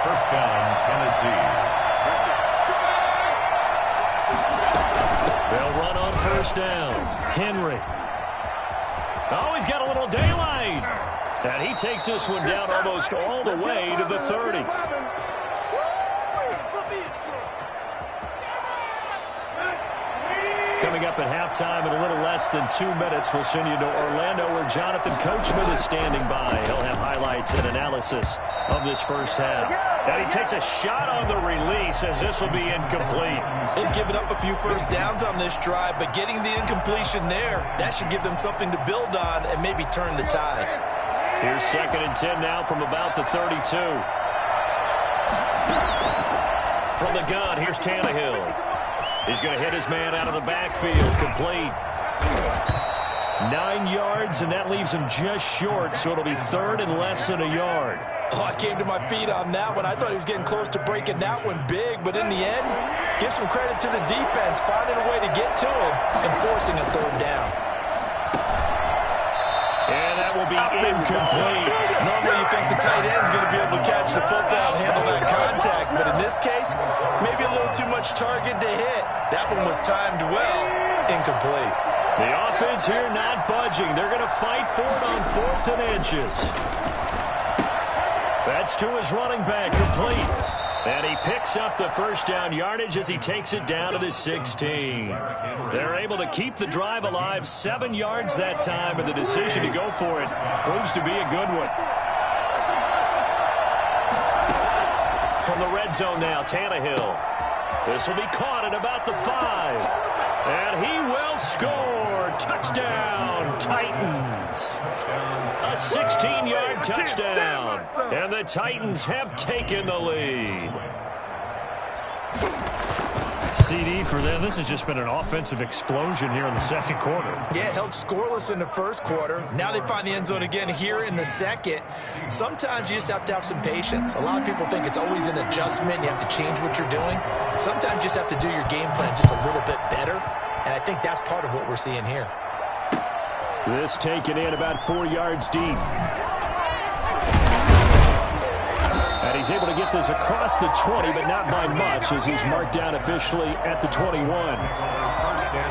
[SPEAKER 7] First down, Tennessee.
[SPEAKER 6] They'll run on first down. Henry. Oh, he's got a little daylight. And he takes this one down almost all the way to the 30. Coming up at halftime in a little less than 2 minutes, we'll send you to Orlando where Jonathan Coachman is standing by. He'll have highlights and analysis of this first half. And he takes a shot on the release as this will be incomplete.
[SPEAKER 8] They've given up a few first downs on this drive, but getting the incompletion there, that should give them something to build on and maybe turn the tide.
[SPEAKER 6] Here's 2nd and 10 now from about the 32. From the gun, here's Tannehill. He's going to hit his man out of the backfield. Complete. 9 yards, and that leaves him just short, so it'll be 3rd and less than a yard.
[SPEAKER 8] Oh, I came to my feet on that one. I thought he was getting close to breaking that one big, but in the end, give some credit to the defense, finding a way to get to him and forcing a 3rd down.
[SPEAKER 6] And that will be incomplete.
[SPEAKER 8] Normally you think the tight end's going to be able to catch the football and handle that contact, but in this case, maybe a little too much target to hit. That one was timed well, incomplete.
[SPEAKER 6] The offense here not budging. They're going to fight for it on 4th and inches. That's to his running back, complete. And he picks up the first down yardage as he takes it down to the 16. They're able to keep the drive alive, 7 yards that time, and the decision to go for it proves to be a good one. From the red zone now, Tannehill. This will be caught at about the 5. And he will score. Touchdown, Titans. A 16-yard touchdown. And the Titans have taken the lead.
[SPEAKER 9] CD for them. This has just been an offensive explosion here in the second quarter.
[SPEAKER 8] Yeah, held scoreless in the first quarter. Now they find the end zone again here in the second. Sometimes you just have to have some patience. A lot of people think it's always an adjustment. You have to change what you're doing. Sometimes you just have to do your game plan just a little bit better. And I think that's part of what we're seeing here.
[SPEAKER 9] This taken in about 4 yards deep. And he's able to get this across the 20, but not by much, as he's marked down officially at the 21.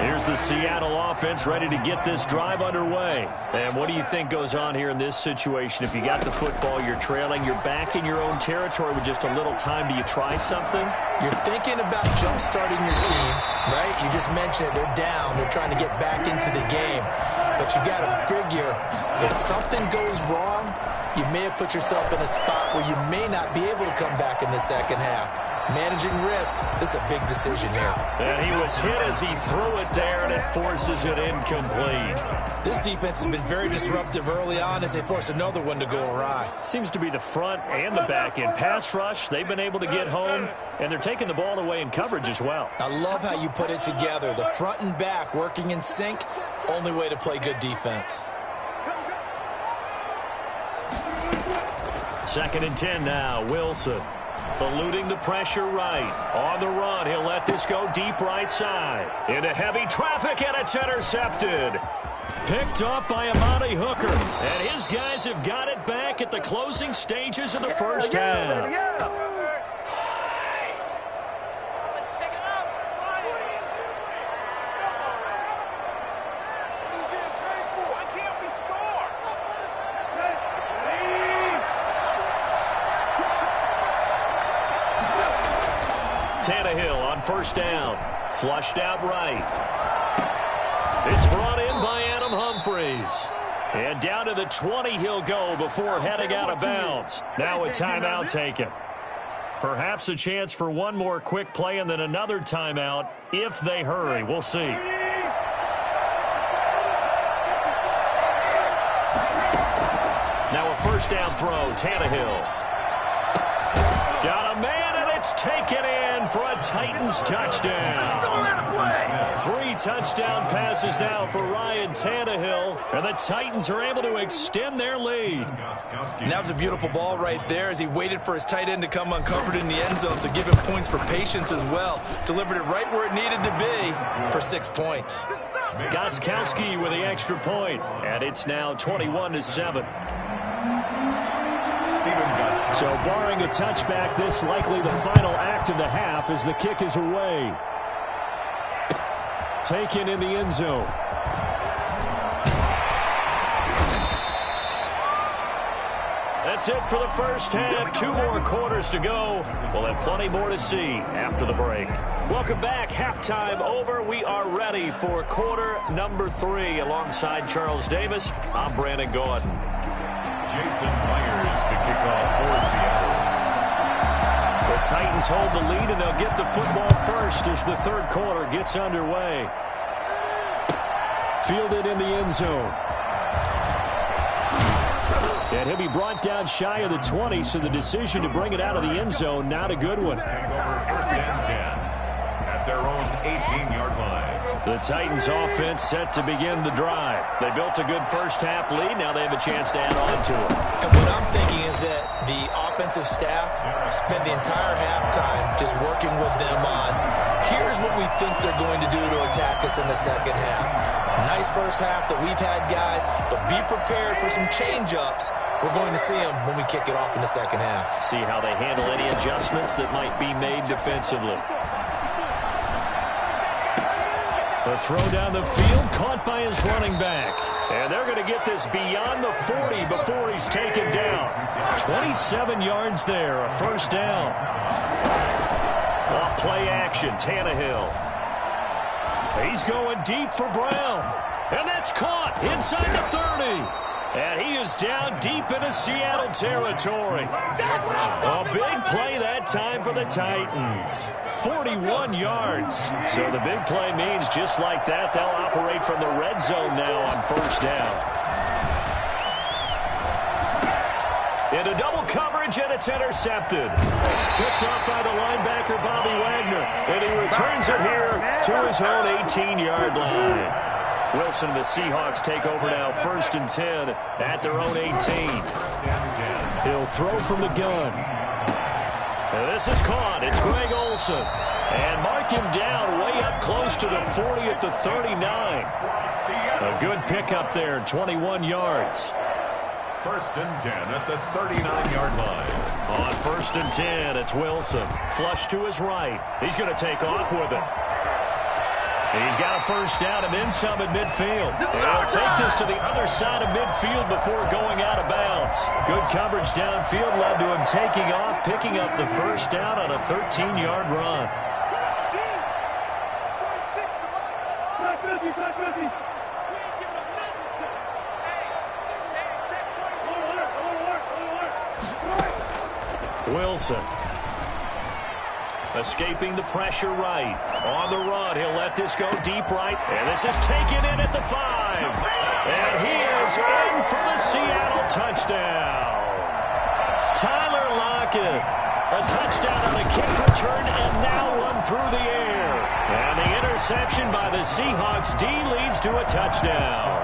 [SPEAKER 9] Here's the Seattle offense ready to get this drive underway. And what do you think goes on here in this situation? If you got the football, you're trailing, you're back in your own territory with just a little time. Do you try something?
[SPEAKER 8] You're thinking about jump-starting your team, right? You just mentioned it. They're down. They're trying to get back into the game. But you got to figure, if something goes wrong, you may have put yourself in a spot where you may not be able to come back in the second half. Managing risk, this is a big decision here.
[SPEAKER 6] And he was hit as he threw it there, and it forces it incomplete.
[SPEAKER 8] This defense has been very disruptive early on as they force another one to go awry.
[SPEAKER 6] Seems to be the front and the back end. Pass rush, they've been able to get home, and they're taking the ball away in coverage as well.
[SPEAKER 8] I love how you put it together. The front and back working in sync, only way to play good defense.
[SPEAKER 6] 2nd and 10 now, Wilson. Eluding the pressure right. On the run, he'll let this go deep right side. Into heavy traffic, and it's intercepted. Picked up by Amani Hooker. And his guys have got it back at the closing stages of the first half. Tannehill on first down. Flushed out right. It's brought in by Adam Humphries. And down to the 20 he'll go before heading out of bounds. Now a timeout taken. Perhaps a chance for one more quick play and then another timeout if they hurry. We'll see. Now a first down throw, Tannehill. Got a man, and it's taken in for a Titans touchdown. 3 touchdown passes now for Ryan Tannehill, and the Titans are able to extend their lead.
[SPEAKER 8] And that was a beautiful ball right there as he waited for his tight end to come uncovered in the end zone, so give him points for patience as well. Delivered it right where it needed to be for 6 points.
[SPEAKER 6] Gostkowski with the extra point, and it's now 21-7.
[SPEAKER 9] So barring a touchback, this likely the final act of the half as the kick is away. Taken in the end zone.
[SPEAKER 6] That's it for the first half. 2 more quarters to go. We'll have plenty more to see after the break. Welcome back. Halftime over. We are ready for quarter number 3. Alongside Charles Davis, I'm Brandon Gordon.
[SPEAKER 7] Jason Myers to kick off for Seattle.
[SPEAKER 6] The Titans hold the lead, and they'll get the football first as the third quarter gets underway. Fielded in the end zone. And he'll be brought down shy of the 20, so the decision to bring it out of the end zone, not a good one.
[SPEAKER 7] First and 10 at their own 18-yard line.
[SPEAKER 6] The Titans offense set to begin the drive. They built a good first half lead. Now they have a chance to add on to it.
[SPEAKER 8] And what I'm thinking is that the offensive staff spent the entire halftime just working with them on, here's what we think they're going to do to attack us in the second half. Nice first half that we've had, guys, but be prepared for some change-ups. We're going to see them when we kick it off in the second half.
[SPEAKER 9] See how they handle any adjustments that might be made defensively. The throw down the field, caught by his running back. And they're going to get this beyond the 40 before he's taken down. 27 yards there, a first down. Off play action, Tannehill. He's going deep for Brown. And that's caught inside the 30. And he is down deep into Seattle territory. A big play that time for the Titans. 41 yards. So the big play means just like that, they'll operate from the red zone now on first down. Into double coverage, and it's intercepted. Picked up by the linebacker, Bobby Wagner. And he returns it here to his own 18-yard line. Wilson and the Seahawks take over now, 1st and 10 at their own 18. He'll throw from the gun. And this is caught. It's Greg Olsen. And mark him down way up close to the 40 at the 39. A good pickup there, 21 yards.
[SPEAKER 7] 1st and 10 at the 39-yard line.
[SPEAKER 9] On 1st and 10, it's Wilson. Flush to his right. He's going to take off with it. He's got a first down and then some at midfield. And he'll take this to the other side of midfield before going out of bounds. Good coverage downfield led to him taking off, picking up the first down on a 13-yard run. Wilson. Escaping the pressure right. On the run, he'll let this go deep right. And this is taken in at the 5. And he is in for the Seattle touchdown. Tyler Lockett. A touchdown on a kick return and now run through the air. And the interception by the Seahawks D leads to a touchdown.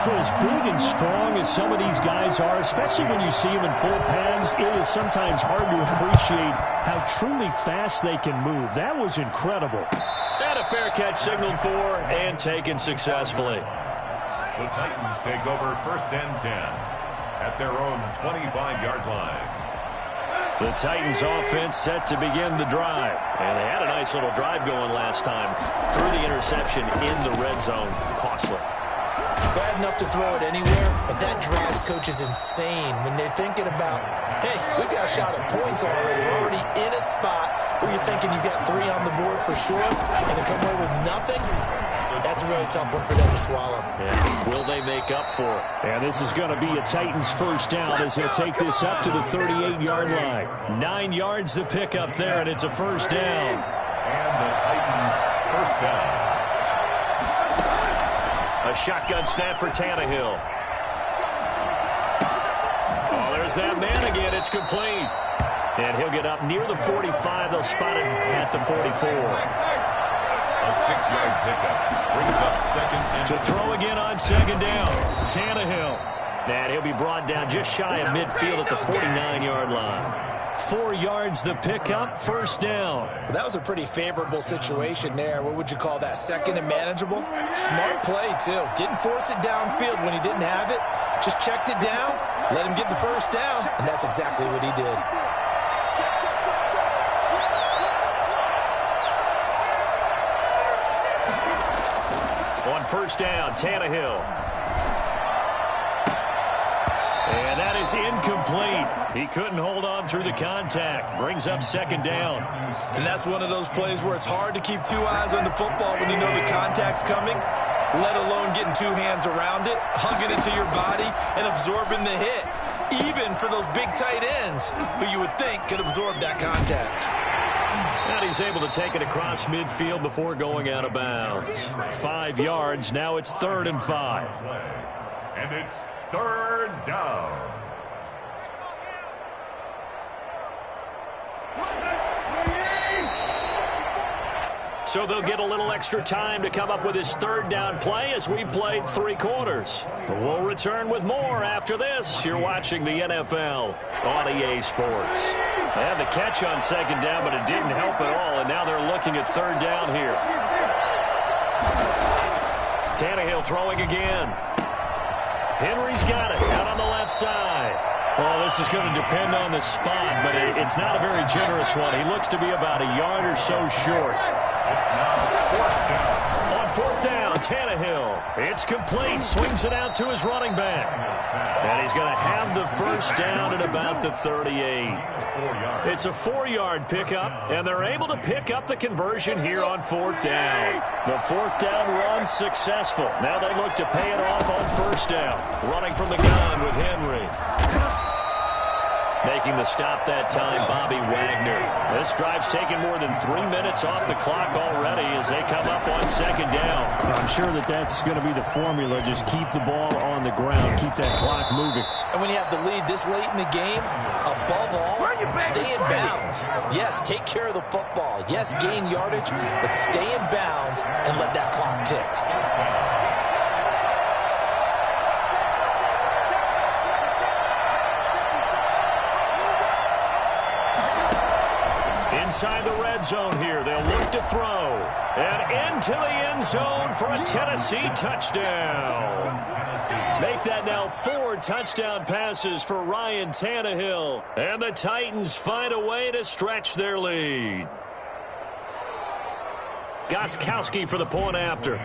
[SPEAKER 9] For as big and strong as some of these guys are, especially when you see them in full pads, it is sometimes hard to appreciate how truly fast they can move. That was incredible.
[SPEAKER 6] And a fair catch signaled for and taken successfully.
[SPEAKER 7] The Titans take over 1st and 10 at their own 25-yard line.
[SPEAKER 6] The Titans offense set to begin the drive. And they had a nice little drive going last time. Threw the interception in the red zone. Costly.
[SPEAKER 8] Bad enough to throw it anywhere, but that drives coaches insane when they're thinking about, hey, we got a shot at points already. We're already in a spot where you're thinking you got 3 on the board for sure, and to come away with nothing, that's a really tough one for them to swallow.
[SPEAKER 6] Yeah. Will they make up for it?
[SPEAKER 9] And this is going to be a Titans first down as he'll take this up to the 38-yard line. 9 yards the pickup there, and it's a first down.
[SPEAKER 7] And the Titans first down.
[SPEAKER 6] A shotgun snap for Tannehill. Oh, there's that man again. It's complete. And he'll get up near the 45. They'll spot it at the 44.
[SPEAKER 7] A 6-yard pickup brings up 2nd and
[SPEAKER 6] to throw again on 2nd down. Tannehill. And he'll be brought down just shy of midfield at the 49-yard line. 4 yards the pickup, first down.
[SPEAKER 8] Well, that was a pretty favorable situation there. What would you call that? 2nd and manageable? Smart play, too. Didn't force it downfield when he didn't have it. Just checked it down, let him get the first down, and that's exactly what he did.
[SPEAKER 6] On first down, Tannehill. And that is incomplete. He couldn't hold on through the contact. Brings up 2nd down.
[SPEAKER 8] And that's one of those plays where it's hard to keep 2 eyes on the football when you know the contact's coming, let alone getting 2 hands around it, hugging it to your body, and absorbing the hit. Even for those big tight ends who you would think could absorb that contact.
[SPEAKER 6] And he's able to take it across midfield before going out of bounds. 5 yards. Now it's 3rd and 5.
[SPEAKER 7] And it's 3rd down.
[SPEAKER 6] So they'll get a little extra time to come up with his 3rd down play as we've played 3 quarters. We'll return with more after this. You're watching the NFL on EA Sports. They had the catch on 2nd down, but it didn't help at all, and now they're looking at 3rd down here. Tannehill throwing again. Henry's got it out on the left side. Well, this is going to depend on the spot, but it's not a very generous one. He looks to be about a yard or so short.
[SPEAKER 7] It's now fourth down.
[SPEAKER 6] On fourth down, Tannehill. It's complete. Swings it out to his running back. And he's going to have the first down at about the 38. It's a 4-yard pickup, and they're able to pick up the conversion here on fourth down. The fourth down run successful. Now they look to pay it off on first down. Running from the gun with Henry. Making the stop that time, Bobby Wagner. This drive's taken more than 3 minutes off the clock already as they come up on second down.
[SPEAKER 9] I'm sure that's going to be the formula. Just keep the ball on the ground. Keep that clock moving.
[SPEAKER 8] And when you have the lead this late in the game, above all, stay in bounds. Yes, take care of the football. Yes, gain yardage, but stay in bounds and let that clock tick.
[SPEAKER 6] Inside the red zone here, they'll look to throw. And into the end zone for a Tennessee touchdown. Make that now 4 touchdown passes for Ryan Tannehill. And the Titans find a way to stretch their lead. Gostkowski for the point after.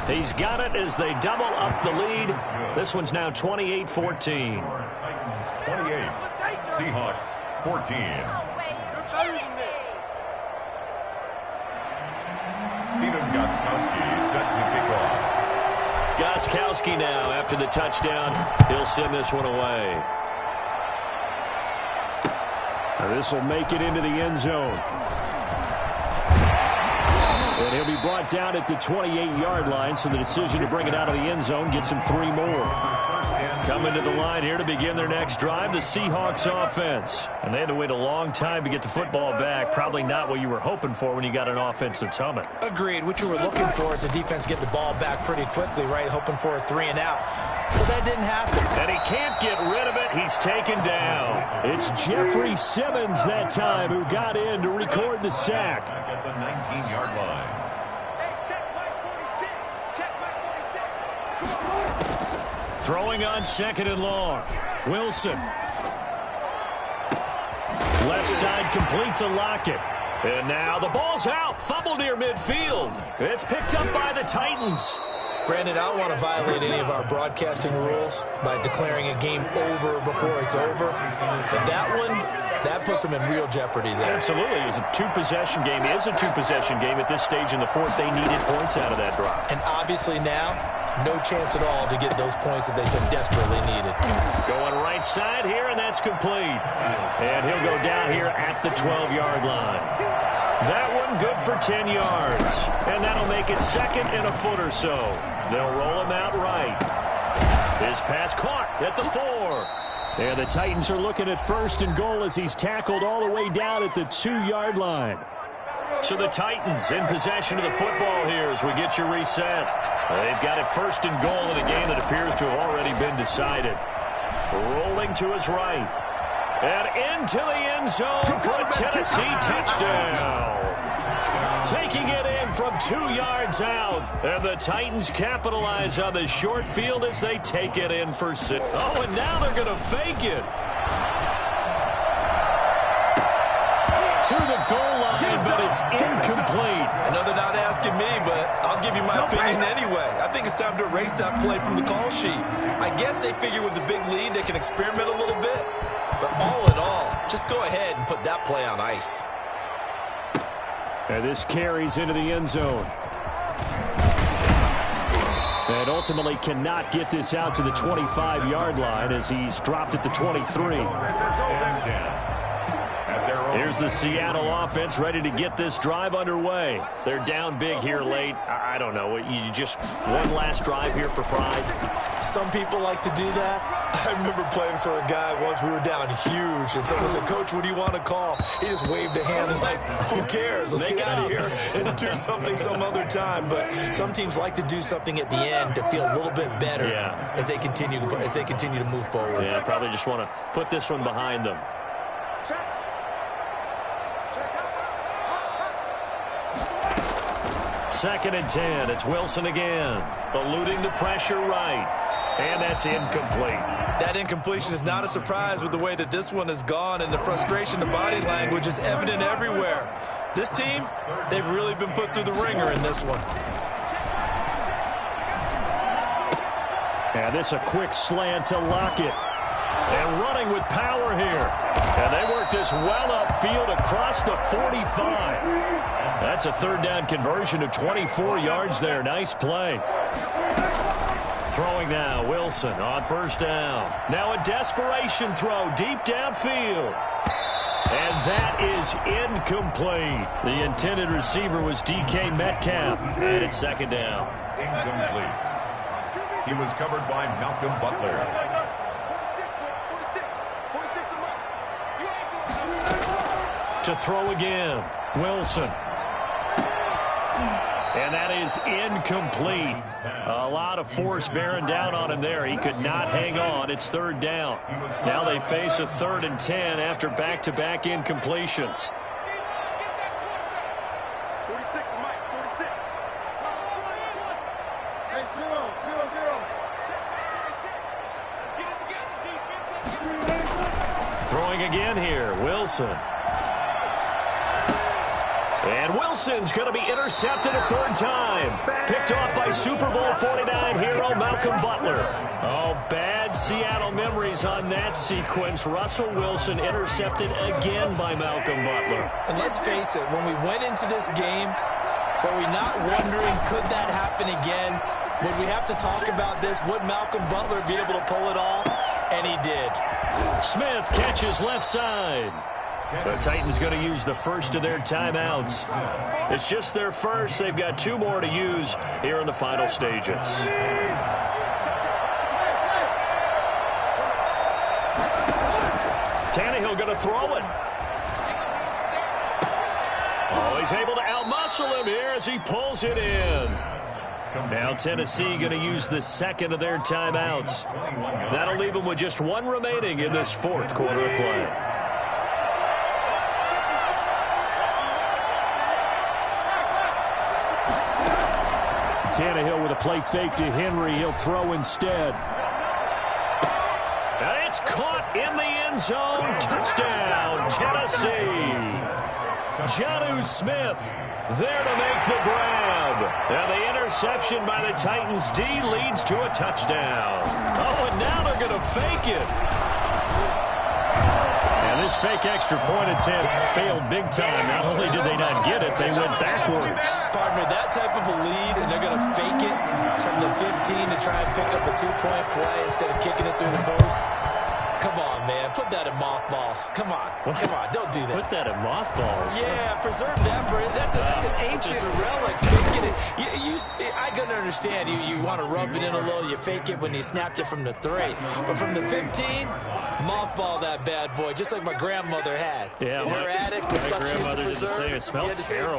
[SPEAKER 6] He's got it as they double up the lead. This one's now 28-14.
[SPEAKER 7] Titans 28, Seahawks 14. Stephen Gostkowski set to kick off.
[SPEAKER 6] Gostkowski now after the touchdown. He'll send this one away.
[SPEAKER 9] This will make it into the end zone. And he'll be brought down at the 28-yard line, so the decision to bring it out of the end zone gets him 3 more.
[SPEAKER 6] Coming to the line here to begin their next drive, the Seahawks offense. And they had to wait a long time to get the football back. Probably not what you were hoping for when you got an offense that's humming.
[SPEAKER 8] Agreed. What you were looking for is the defense get the ball back pretty quickly, right? Hoping for a 3 and out. So that didn't happen.
[SPEAKER 6] And he can't get rid of it. He's taken down.
[SPEAKER 9] It's Jeffrey Simmons that time who got in to record the sack.
[SPEAKER 7] Back at the 19-yard line.
[SPEAKER 6] Throwing on second and long. Wilson. Left side complete to Lockett. And now the ball's out. Fumble near midfield. It's picked up by the Titans.
[SPEAKER 8] Brandon, I don't want to violate any of our broadcasting rules by declaring a game over before it's over. But that one, that puts them in real jeopardy there.
[SPEAKER 6] Absolutely. It was a 2-possession game. It is a 2-possession game at this stage in the fourth. They needed points out of that drive.
[SPEAKER 8] And obviously now, no chance at all to get those points that they so desperately needed.
[SPEAKER 6] Going right side here, and that's complete. And he'll go down here at the 12-yard line. That one good for 10 yards. And that'll make it second and a foot or so. They'll roll him out right. His pass caught at the 4. And the Titans are looking at first and goal as he's tackled all the way down at the 2-yard line. So the Titans in possession of the football here as we get you reset. They've got it first and goal in a game that appears to have already been decided. Rolling to his right. And into the end zone for a Tennessee touchdown. Taking it in from 2 yards out. And the Titans capitalize on the short field as they take it in for 6. Oh, and now they're going to fake it. To the goal line, but it's incomplete.
[SPEAKER 8] I know they're not asking me, but I'll give you my opinion anyway. I think it's time to erase that play from the call sheet. I guess they figure with the big lead they can experiment a little bit. But all in all, just go ahead and put that play on ice.
[SPEAKER 9] And this carries into the end zone. And ultimately cannot get this out to the 25-yard line as he's dropped at the 23.
[SPEAKER 6] Here's the Seattle offense ready to get this drive underway. They're down big here late. I don't know. You just one last drive here for pride.
[SPEAKER 8] Some people like to do that. I remember playing for a guy once. We were down huge. And someone said, "Coach, what do you want to call?" He just waved a hand like, who cares? Let's get out of here and do something some other time. But some teams like to do something at the end to feel a little bit better as they continue to move forward.
[SPEAKER 6] Yeah, probably just want to put this one behind them.
[SPEAKER 9] 2nd and 10. It's Wilson again. Eluding the pressure right. And that's incomplete.
[SPEAKER 8] That incompletion is not a surprise with the way that this one has gone, and the frustration, the body language is evident everywhere. This team, they've really been put through the ringer in this one.
[SPEAKER 9] And this a quick slant to Lockett. And running with power here. And they work this well upfield across the 45. That's a 3rd down conversion of 24 yards there. Nice play. Throwing now, Wilson on 1st down. Now a desperation throw deep downfield. And that is incomplete. The intended receiver was DK Metcalf. And it's 2nd down.
[SPEAKER 7] Incomplete. He was covered by Malcolm Butler.
[SPEAKER 9] To throw again, Wilson. And that is incomplete. A lot of force bearing down on him there. He could not hang on. It's 3rd down. Now they face a 3rd and 10 after back-to-back incompletions. Throwing again here, Wilson. And Wilson's going to be intercepted a 3rd time. Picked off by Super Bowl 49 hero Malcolm Butler. Oh, bad Seattle memories on that sequence. Russell Wilson intercepted again by Malcolm Butler.
[SPEAKER 8] And let's face it, when we went into this game, were we not wondering, could that happen again? Would we have to talk about this? Would Malcolm Butler be able to pull it off? And he did.
[SPEAKER 9] Smith catches left side. The Titans going to use the first of their timeouts. It's just their first. They've got 2 more to use here in the final stages. Tannehill going to throw it. Oh, he's able to outmuscle him here as he pulls it in. Now Tennessee going to use the 2nd of their timeouts. That'll leave them with just 1 remaining in this 4th quarter of play. Tannehill with a play fake to Henry. He'll throw instead. And it's caught in the end zone. Touchdown, Tennessee. Jonnu Smith there to make the grab. Now the interception by the Titans D leads to a touchdown. Oh, and now they're going to fake it. And this fake extra point attempt failed big time. Not only did they not get it, they went backwards.
[SPEAKER 8] Partner, that type of a lead, and they're going to fake it from the 15 to try and pick up a 2-point play instead of kicking it through the post. Come on, man. Put that in mothballs. Come on. Come on. Don't do that.
[SPEAKER 9] Put that in mothballs?
[SPEAKER 8] Yeah, preserve that for it. That's an ancient relic. Faking it. I can understand. You want to rub it in a little. You fake it when you snapped it from the 3. But from the 15, mothball that bad boy, just like my grandmother had.
[SPEAKER 9] Yeah,
[SPEAKER 8] in her attic, the stuff she used to preserve.
[SPEAKER 9] Did the same. It smelled terrible.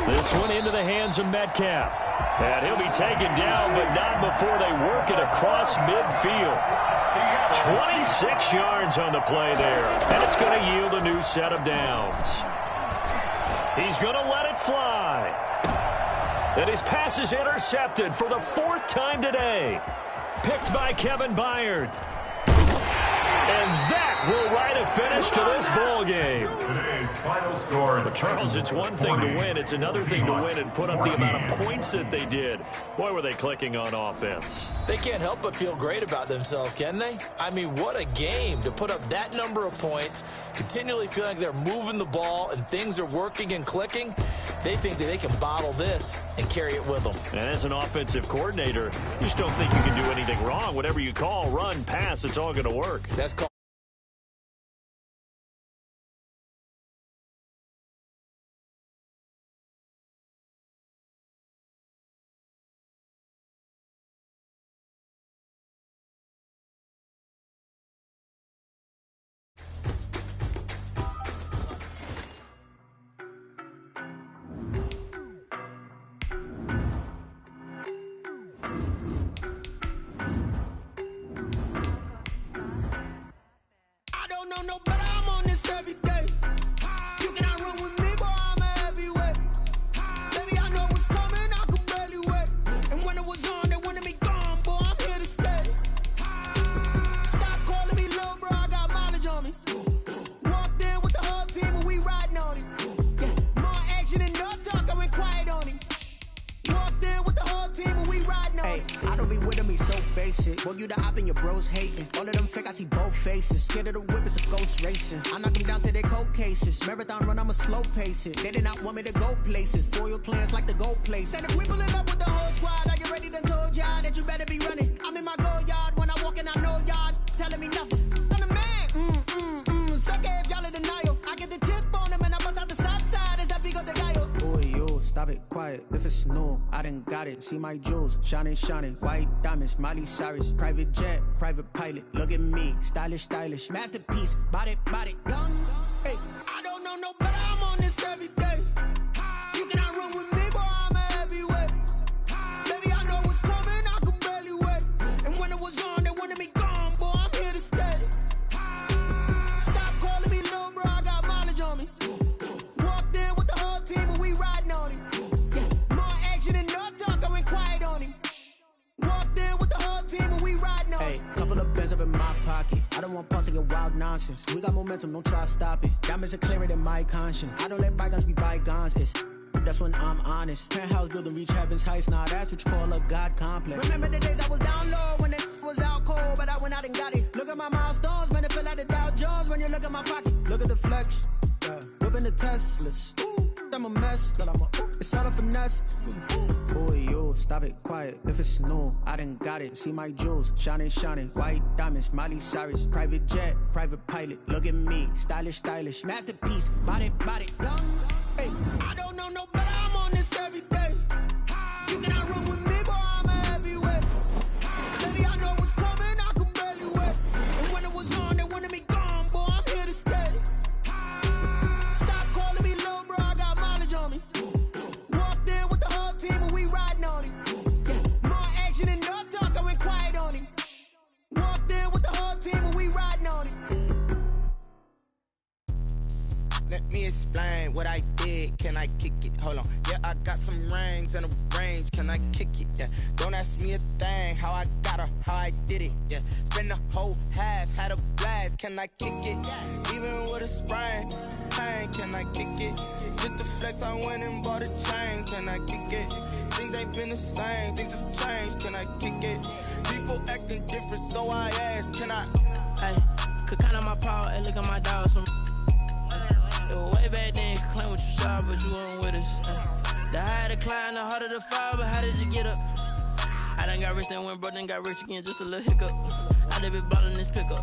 [SPEAKER 9] This one into the hands of Metcalf. And he'll be taken down, but not before they work it across midfield. 26 yards on the play there. And it's going to yield a new set of downs. He's going to let it fly. And his pass is intercepted for the 4th time today. Picked by Kevin Byard. And that will write a finish to this ball game.
[SPEAKER 7] Today's final score.
[SPEAKER 9] But Charles, it's one thing to win. It's another thing to win and put up the amount of points that they did. Boy, were they clicking on offense.
[SPEAKER 8] They can't help but feel great about themselves, can they? I mean, what a game to put up that number of points, continually feeling like they're moving the ball and things are working and clicking. They think that they can bottle this and carry it with them.
[SPEAKER 9] And as an offensive coordinator, you just don't think you can do anything wrong. Whatever you call, run, pass, it's all going to work.
[SPEAKER 8] That's called
[SPEAKER 10] basic. Boy, you the op and your bros hating. All of them fake, I see both faces. Scared of the whip, it's a ghost racing. I knock them down to their cold cases. Marathon run, I'ma slow pace it. They did not want me to go places. Foil plans like the gold place. And if we pulling up with the whole squad, are you ready to told y'all that you better be running? I'm in my go yard when I walk in, I know y'all telling me nothing. I'm the man. Suck it if y'all in denial. I get the chip on them and I bust out the south side. Is that big of the guy? Boy, yo, stop it, quiet. If it's new, I done got it. See my jewels, shining, shining. White diamonds, Miley Cyrus. Private jet, private pilot. Look at me, stylish, stylish. Masterpiece, body, young. Hey, I don't know no better. I'm on this every day. You cannot run with me, boy. I'm a heavyweight. Baby, I know what's coming. I could barely wait. And when it was on, they wanted me gone, boy. I'm here to stay. Stop calling me little bro. I got mileage on me. Walked in with the whole team and we riding on him. More action and no talk. I went quiet on him. Walked in with the whole team and we riding on him. Hey, couple of bands up in my pocket. I don't want pause to get wild nonsense. We got momentum, don't try to stop it. Diamonds are clearer than my conscience. I don't let bygones be bygones. That's when I'm honest. Penthouse building, reach heaven's heights. Nah, that's what you call a God complex. Remember the days I was down low when it was out cold, but I went out and got it. Look at my milestones, man, it feel like the Dow Jones when you look at my pocket. Look at the flex, yeah. Whipping the Teslas. Ooh, I'm a mess, girl, it's all a finesse. Boy, yo, stop it, quiet. If it's new, I done got it. See my jewels, shining, shining. White diamonds, Miley Cyrus. Private jet, private pilot. Look at me, stylish, stylish. Masterpiece, body, young. Hey, I don't know no better. I'm on this every day. You cannot run with me, boy. I'm a heavyweight. Baby, I know what's coming. I could barely wait. And when it was on, they wanted me gone, boy. I'm here to stay. Stop calling me little bro. I got mileage on me. Walked in with the whole team and we riding on him. More action and no talk. I went quiet on him. Walked in with the whole team and we riding on him. Let me explain what I did. Can I kick it? Hold on. Yeah, I got some rings and a range. Can I kick it? Yeah. Don't ask me a thing. How I got her, how I did it. Yeah. Spend the whole half, had a blast. Can I kick it? Even with a sprain. Pain, can I kick it? Just to flex, I went and bought a chain. Can I kick it? Things ain't been the same. Things have changed. Can I kick it? People acting different, so I asked. Can I?
[SPEAKER 11] Hey, could count on my power and look at my dogs from. It was way back then, could claim what you saw, but you weren't with us. The higher the climb, the harder the fall, but how did you get up? I done got rich, then went broke, then got rich again, just a little hiccup. I done been ballin' this pickup.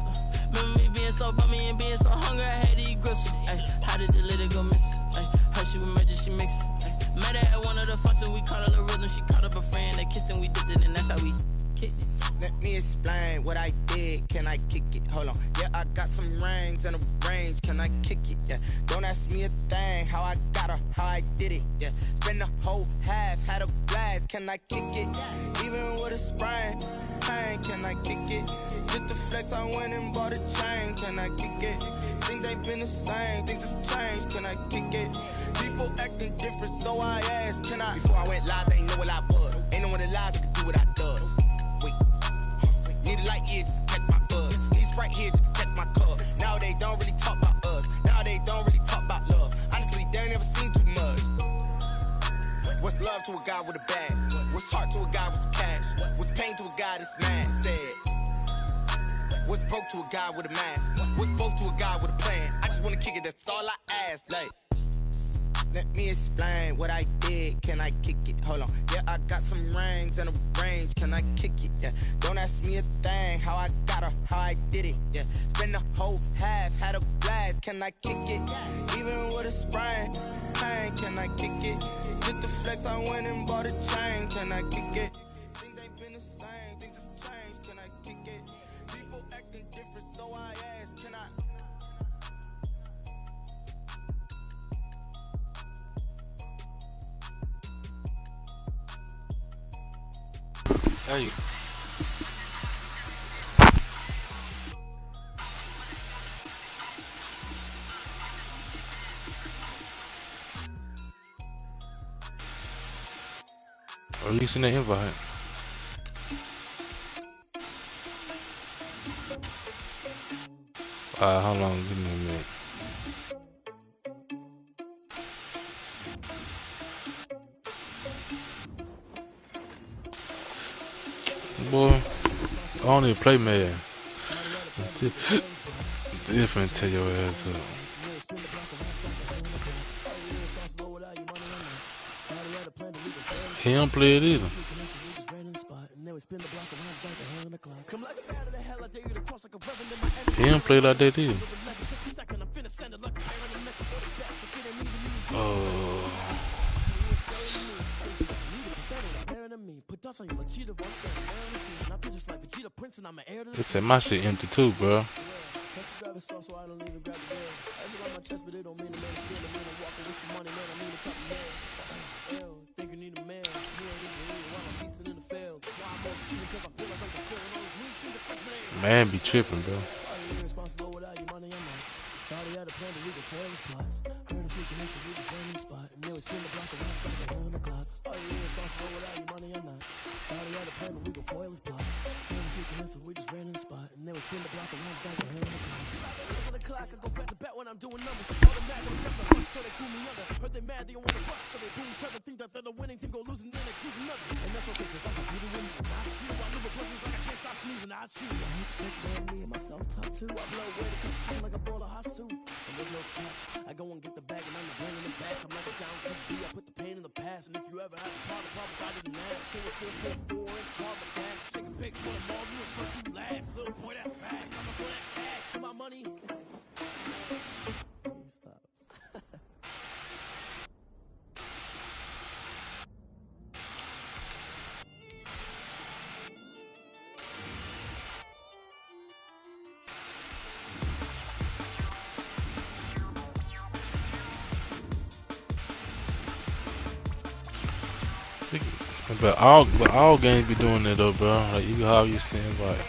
[SPEAKER 11] Remember me being so bummy and being so hungry, I had to eat gristle. How did the little go miss? How she was major, she mixed. Met her at one of the functions, we caught her the rhythm, she caught up a friend, they kissed and we dipped it, and that's how we kicked it.
[SPEAKER 10] Let me explain what I did. Can I kick it? Hold on. Yeah, I got some rings and a range. Can I kick it? Yeah. Don't ask me a thing. How I got her, how I did it. Yeah. Spend the whole half, had a blast. Can I kick it? Even with a sprain. Pain, can I kick it? Just to flex, I went and bought a chain. Can I kick it? Things ain't been the same. Things have changed. Can I kick it? People acting different, so I asked. Can I? Before I went live, they ain't know what I was. Ain't no one alive that could do what I does. Wait. Need a light here just to catch my buzz. Need Sprite here just to catch my cup. Now they don't really talk about us. Now they don't really talk about love. Honestly, they ain't never seen too much. What's love to a guy with a bag? What's heart to a guy with some cash? What's pain to a guy that's mad? Said. What's broke to a guy with a mask? What's both to a guy with a plan? I just wanna kick it, that's all I ask. Like, let me explain what I did. Can I kick it? Hold on. Yeah, I got some rings and a range. Can I kick it? Yeah. Don't ask me a thing. How I got her, how I did it. Yeah. Spend the whole half, had a blast. Can I kick it? Even with a sprain. Pain, can I kick it? Just to flex, I went and bought a chain. Can I kick it? Things ain't been the same. Things have changed. Can I kick it? People acting different, so I asked. Can I?
[SPEAKER 12] Hey. Releasing the invite. How long? Give me a minute. Boy. I don't even play Madden. Different tell your ass up. He don't play it either. He don't play like that either. They said my shit empty too, bro. Man be tripping, bro.
[SPEAKER 5] I go and get the bag and I'm not bringing it back. I'm like a down QB, I put the pain in the past. And if you ever had a problem, I didn't ask. So it's still 4-4 and call the cash. Take a big 20 ball, you and first you last. Little boy, that's facts. I'ma throw that cash to my money. Stop. But all games be doing that though, bro. Like you how you saying like.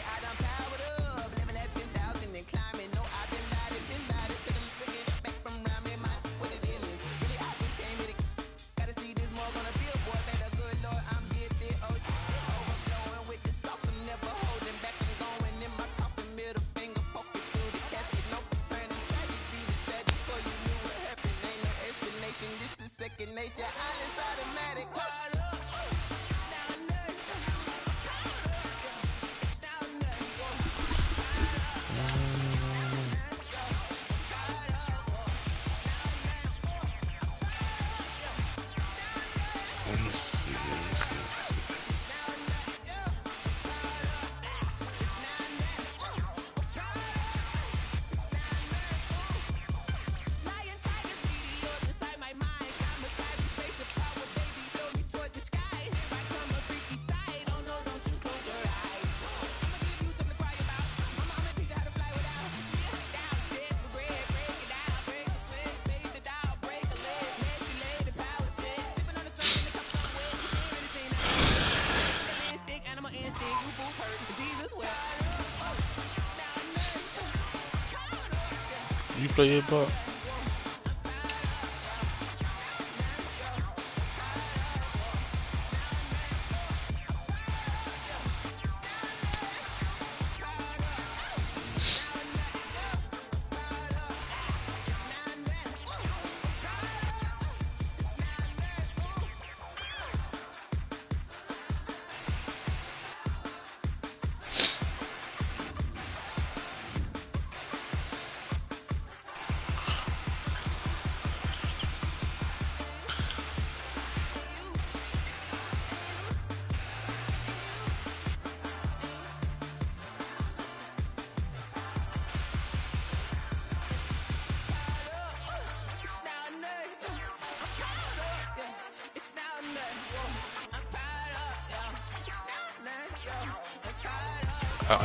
[SPEAKER 5] You play it, Bob?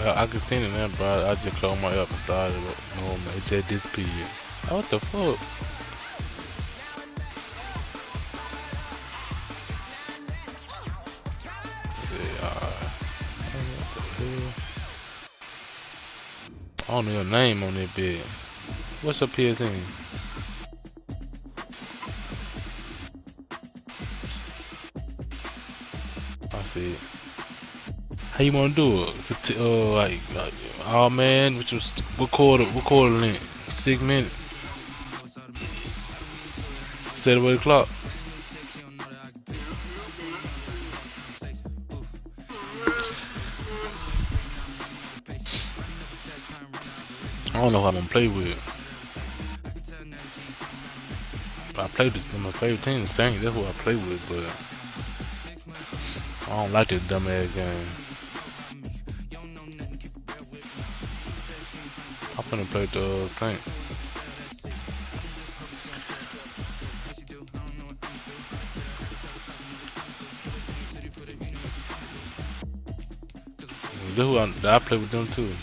[SPEAKER 5] I can see it now, bro. I just closed my app and started it. No, man, it just disappeared. What the fuck? I don't know your name on that bed. What's your PSN? I see it. How you wanna do it? Like, oh man, which was record length? 6 minutes. Set away the clock.
[SPEAKER 12] don't know who I'm gonna play with. I play this. My favorite team, the Saints. That's who I play with, but I don't like this dumbass game. I'm finna play the Saints. This who I play with them too.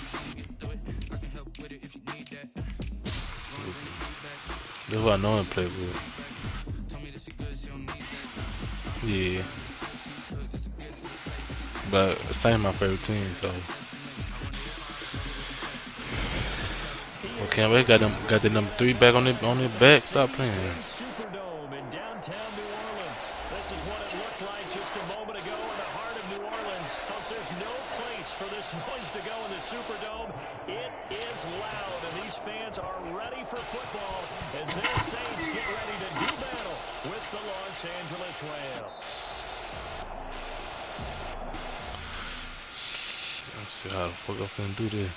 [SPEAKER 12] This who I know and play with. Yeah. But Saints my favorite team, so. Okay, we got the number 3 back on the back. Stop playing.
[SPEAKER 6] Superdome in downtown New Orleans. This is what it looked like just a moment ago in the heart of New Orleans. Folks, there's no place for this noise to go in the Superdome. It is loud, and these fans are ready for football as their Saints get ready to do battle with the Los Angeles Rams.
[SPEAKER 12] Let's see how the fuck I can do this.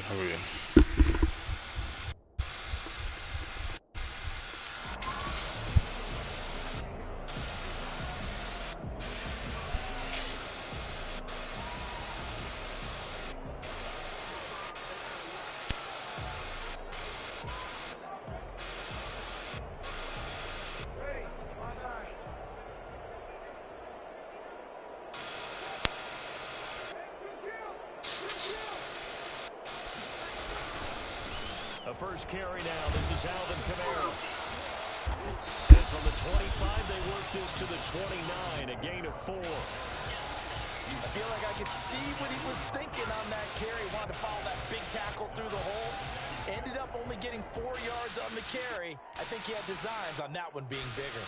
[SPEAKER 12] Hurry up.
[SPEAKER 6] The first carry now. This is Alvin Kamara. And from the 25, they work this to the 29, a gain of 4.
[SPEAKER 8] I feel like I could see what he was thinking on that carry. Wanted to follow that big tackle through the hole. Ended up only getting 4 yards on the carry. I think he had designs on that one being bigger.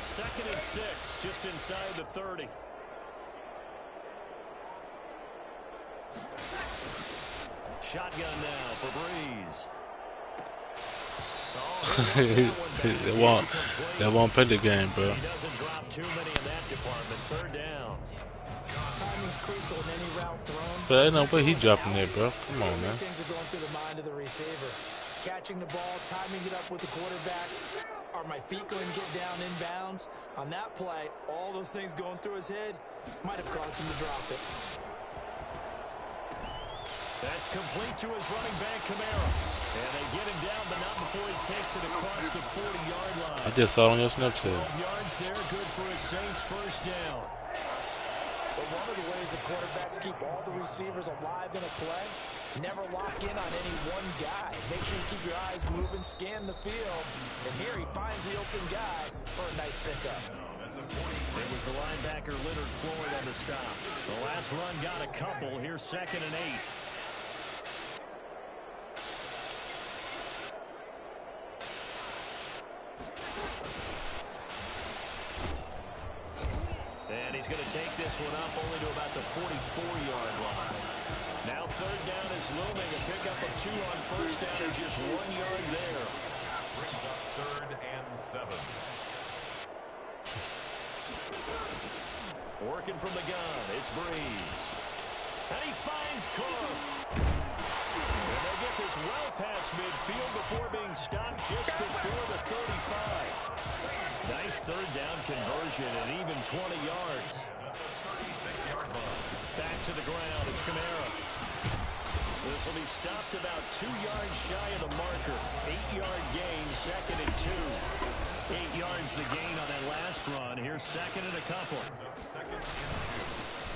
[SPEAKER 6] 2nd and 6, just inside the 30. Shotgun now for Breeze.
[SPEAKER 12] They won't play the game, bro.
[SPEAKER 6] He doesn't drop too many in that department. 3rd down.
[SPEAKER 8] Timing's crucial in any route thrown.
[SPEAKER 12] But ain't no way he dropping that, bro. Come on, man.
[SPEAKER 8] Things are going through the mind of the receiver. Catching the ball, timing it up with the quarterback. Are my feet going to get down inbounds? On that play, all those things going through his head might have caused him to drop it.
[SPEAKER 6] That's complete to his running back, Kamara. And they get him down, but not before he takes it across the 40-yard line.
[SPEAKER 12] I just saw it on your Snapchat.
[SPEAKER 6] 12 yards there, good for a Saints first down.
[SPEAKER 8] But one of the ways the quarterbacks keep all the receivers alive in a play, never lock in on any one guy. Make sure you keep your eyes moving, scan the field. And here he finds the open guy for a nice pickup.
[SPEAKER 6] It was the linebacker Leonard Floyd on the stop. The last run got a couple. Here's 2nd and 8. And he's going to take this one up only to about the 44-yard line. Now 3rd down is looming. A pickup of 2 on 1st down and just 1 yard there.
[SPEAKER 7] Brings up 3rd and 7.
[SPEAKER 6] Working from the gun, it's Breeze. And he finds Cook. And they get this well past midfield before being stopped just before the 35. Nice 3rd down conversion and even 20 yards.
[SPEAKER 7] 36-yard line.
[SPEAKER 9] Back to the ground. It's Kamara. This will be stopped about 2 yards shy of the marker. 8-yard gain, 2nd and 2. 8 yards the gain on that last run. Here's 2nd and a couple.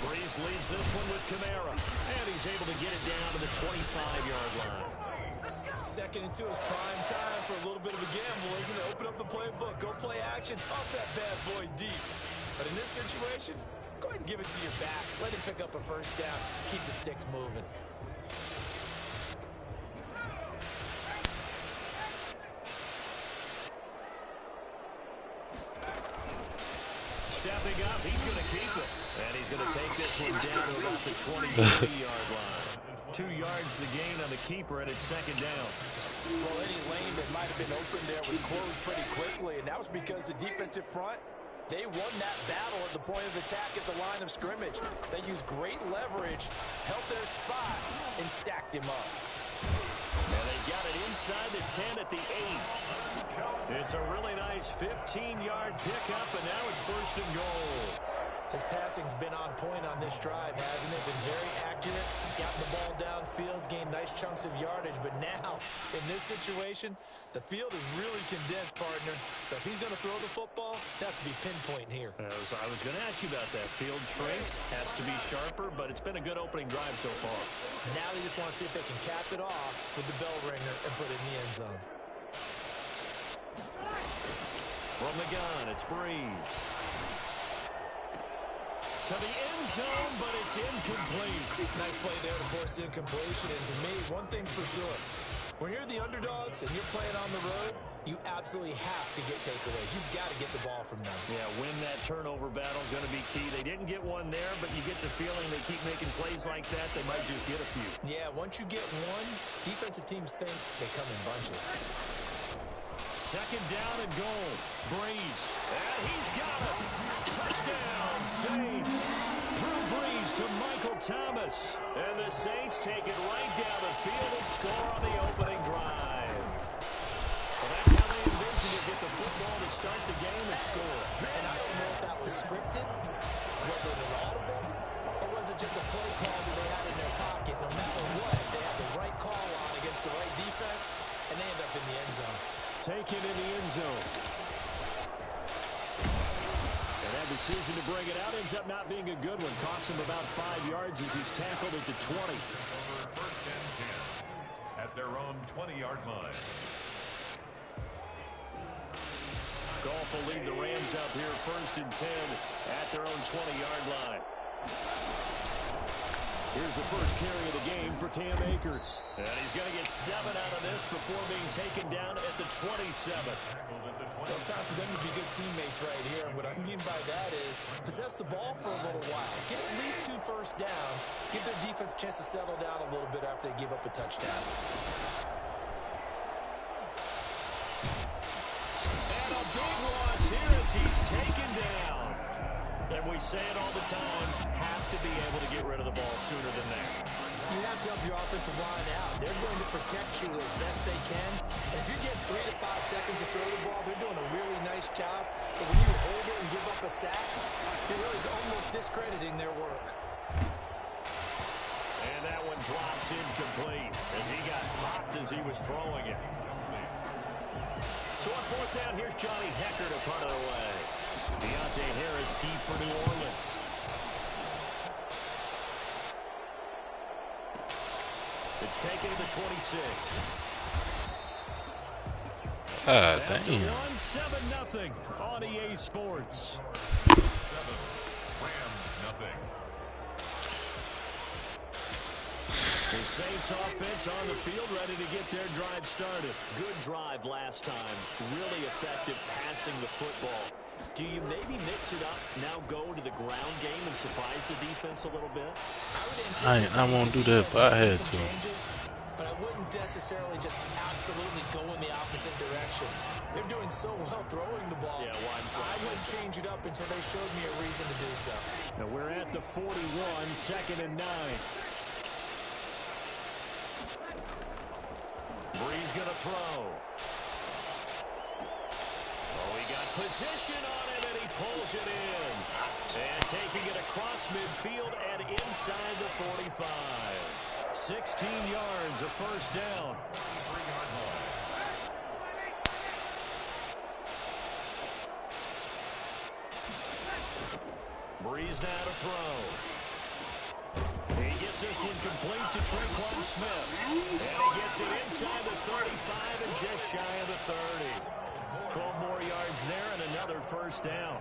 [SPEAKER 9] Breeze leaves this one with Kamara. And he's able to get it down to the 25-yard line.
[SPEAKER 8] 2nd and 2 is prime time for a little bit of a gamble, isn't it? Open up the playbook, go play action, toss that bad boy deep. But in this situation, go ahead and give it to your back. Let him pick up a first down. Keep the sticks moving.
[SPEAKER 9] Stepping up, he's going to keep it. And he's going to take this one down to about the 23-yard line. 2 yards the gain on the keeper, and it's 2nd down.
[SPEAKER 8] Well, any lane that might have been open there was closed pretty quickly, and that was because the defensive front, they won that battle at the point of attack at the line of scrimmage. They used great leverage, held their spot, and stacked him up.
[SPEAKER 9] And they got it inside the 10 at the 8. It's a really nice 15-yard pickup, and now it's 1st and goal.
[SPEAKER 8] His passing's been on point on this drive, hasn't it? Been very accurate, gotten the ball downfield, gained nice chunks of yardage. But now, in this situation, the field is really condensed, partner. So if he's going to throw the football, that has to be pinpoint here.
[SPEAKER 9] I was going to ask you about that. Field strength has to be sharper, but it's been a good opening drive so far.
[SPEAKER 8] Now they just want to see if they can cap it off with the bell ringer and put it in the end zone.
[SPEAKER 9] From the gun, it's Breeze. To the end zone, but it's incomplete.
[SPEAKER 8] Nice play there to force the incompletion. And to me, one thing's for sure. When you're the underdogs and you're playing on the road, you absolutely have to get takeaways. You've got to get the ball from them.
[SPEAKER 9] Yeah, win that turnover battle, going to be key. They didn't get one there, but you get the feeling they keep making plays like that, they might just get a few.
[SPEAKER 8] Yeah, once you get one, defensive teams think they come in bunches.
[SPEAKER 9] 2nd down and goal. Breeze. And he's got it. Touchdown, Saints. Drew Brees to Michael Thomas. And the Saints take it right down the field and score on the opening drive. Well, that's how they envisioned it. Get the football to start the game and score.
[SPEAKER 8] And I don't know if that was scripted. Was it an audible? Or was it just a play call that they had in their pocket? No matter what, they had the right call on against the right defense, and they end up in the end zone.
[SPEAKER 9] Taken in the end zone. And that decision to bring it out ends up not being a good one. Cost him about 5 yards as he's tackled at the 20.
[SPEAKER 7] Over 1st and 10 at their own 20-yard line.
[SPEAKER 9] Goff will lead the Rams up here 1st and 10 at their own 20-yard line. Here's the first carry of the game for Cam Akers. And he's going to get 7 out of this before being taken down at the 27.
[SPEAKER 8] Well, it's time for them to be good teammates right here. And what I mean by that is possess the ball for a little while. Get at least 2 first downs. Give their defense a chance to settle down a little bit after they give up a touchdown.
[SPEAKER 9] And a big loss here as he's taken down. And we say it all the time, have to be able to get rid of the ball sooner than that.
[SPEAKER 8] You have to help your offensive line out. They're going to protect you as best they can. And if you get 3 to 5 seconds to throw the ball, they're doing a really nice job. But when you hold it and give up a sack, you're really almost discrediting their work.
[SPEAKER 9] And that one drops incomplete as he got popped as he was throwing it. So on 4th down, here's Johnny Hecker to punt it away. Deontay Harris deep for New Orleans. It's taken to the 26.
[SPEAKER 12] Damn.
[SPEAKER 9] 7-0 on EA Sports.
[SPEAKER 7] 7, Rams nothing.
[SPEAKER 9] The Saints offense on the field ready to get their drive started. Good drive last time. Really effective passing the football. Do you maybe mix it up, now go to the ground game and surprise the defense a little bit?
[SPEAKER 12] I won't do that, but I had to.
[SPEAKER 8] But I wouldn't necessarily just absolutely go in the opposite direction. They're doing so well throwing the ball.
[SPEAKER 9] Yeah,
[SPEAKER 8] I wouldn't change it up until they showed me a reason to do so.
[SPEAKER 9] Now we're at the 41, 2nd and 9. Breeze gonna throw. Oh, he got position on him and he pulls it in. And taking it across midfield and inside the 45. 16 yards, a first down. Breeze now to throw. He gets this one complete to Tre'Quan Smith. And he gets it inside the 35 and just shy of the 30. 12 more yards there and another first down.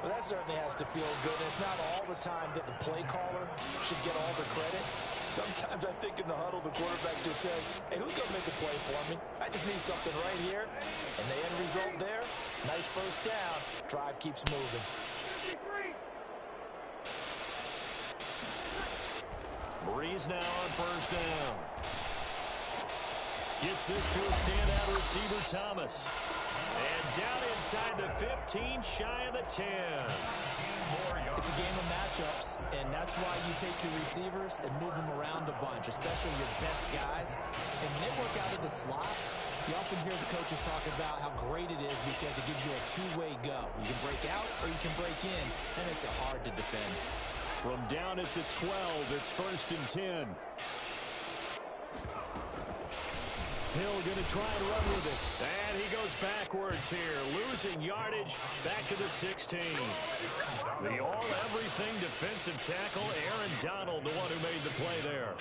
[SPEAKER 8] Well, that certainly has to feel good. It's not all the time that the play caller should get all the credit. Sometimes I think in the huddle, the quarterback just says, hey, who's going to make a play for me? I just need something right here. And the end result there, nice first down. Drive keeps moving.
[SPEAKER 9] Breeze now on first down. Gets this to a standout receiver, Thomas. And down inside the 15, shy of the 10.
[SPEAKER 13] It's a game of matchups, and that's why you take your receivers and move them around a bunch, especially your best guys. And when they work out of the slot, you often hear the coaches talk about how great it is because it gives you a two-way go. You can break out or you can break in. That makes it hard to defend.
[SPEAKER 9] From down at the 12, it's first and 10. Hill going to try and run with it. And he goes backwards here, losing yardage back to the 16. The all-everything defensive tackle, Aaron Donald, the one who made the play there.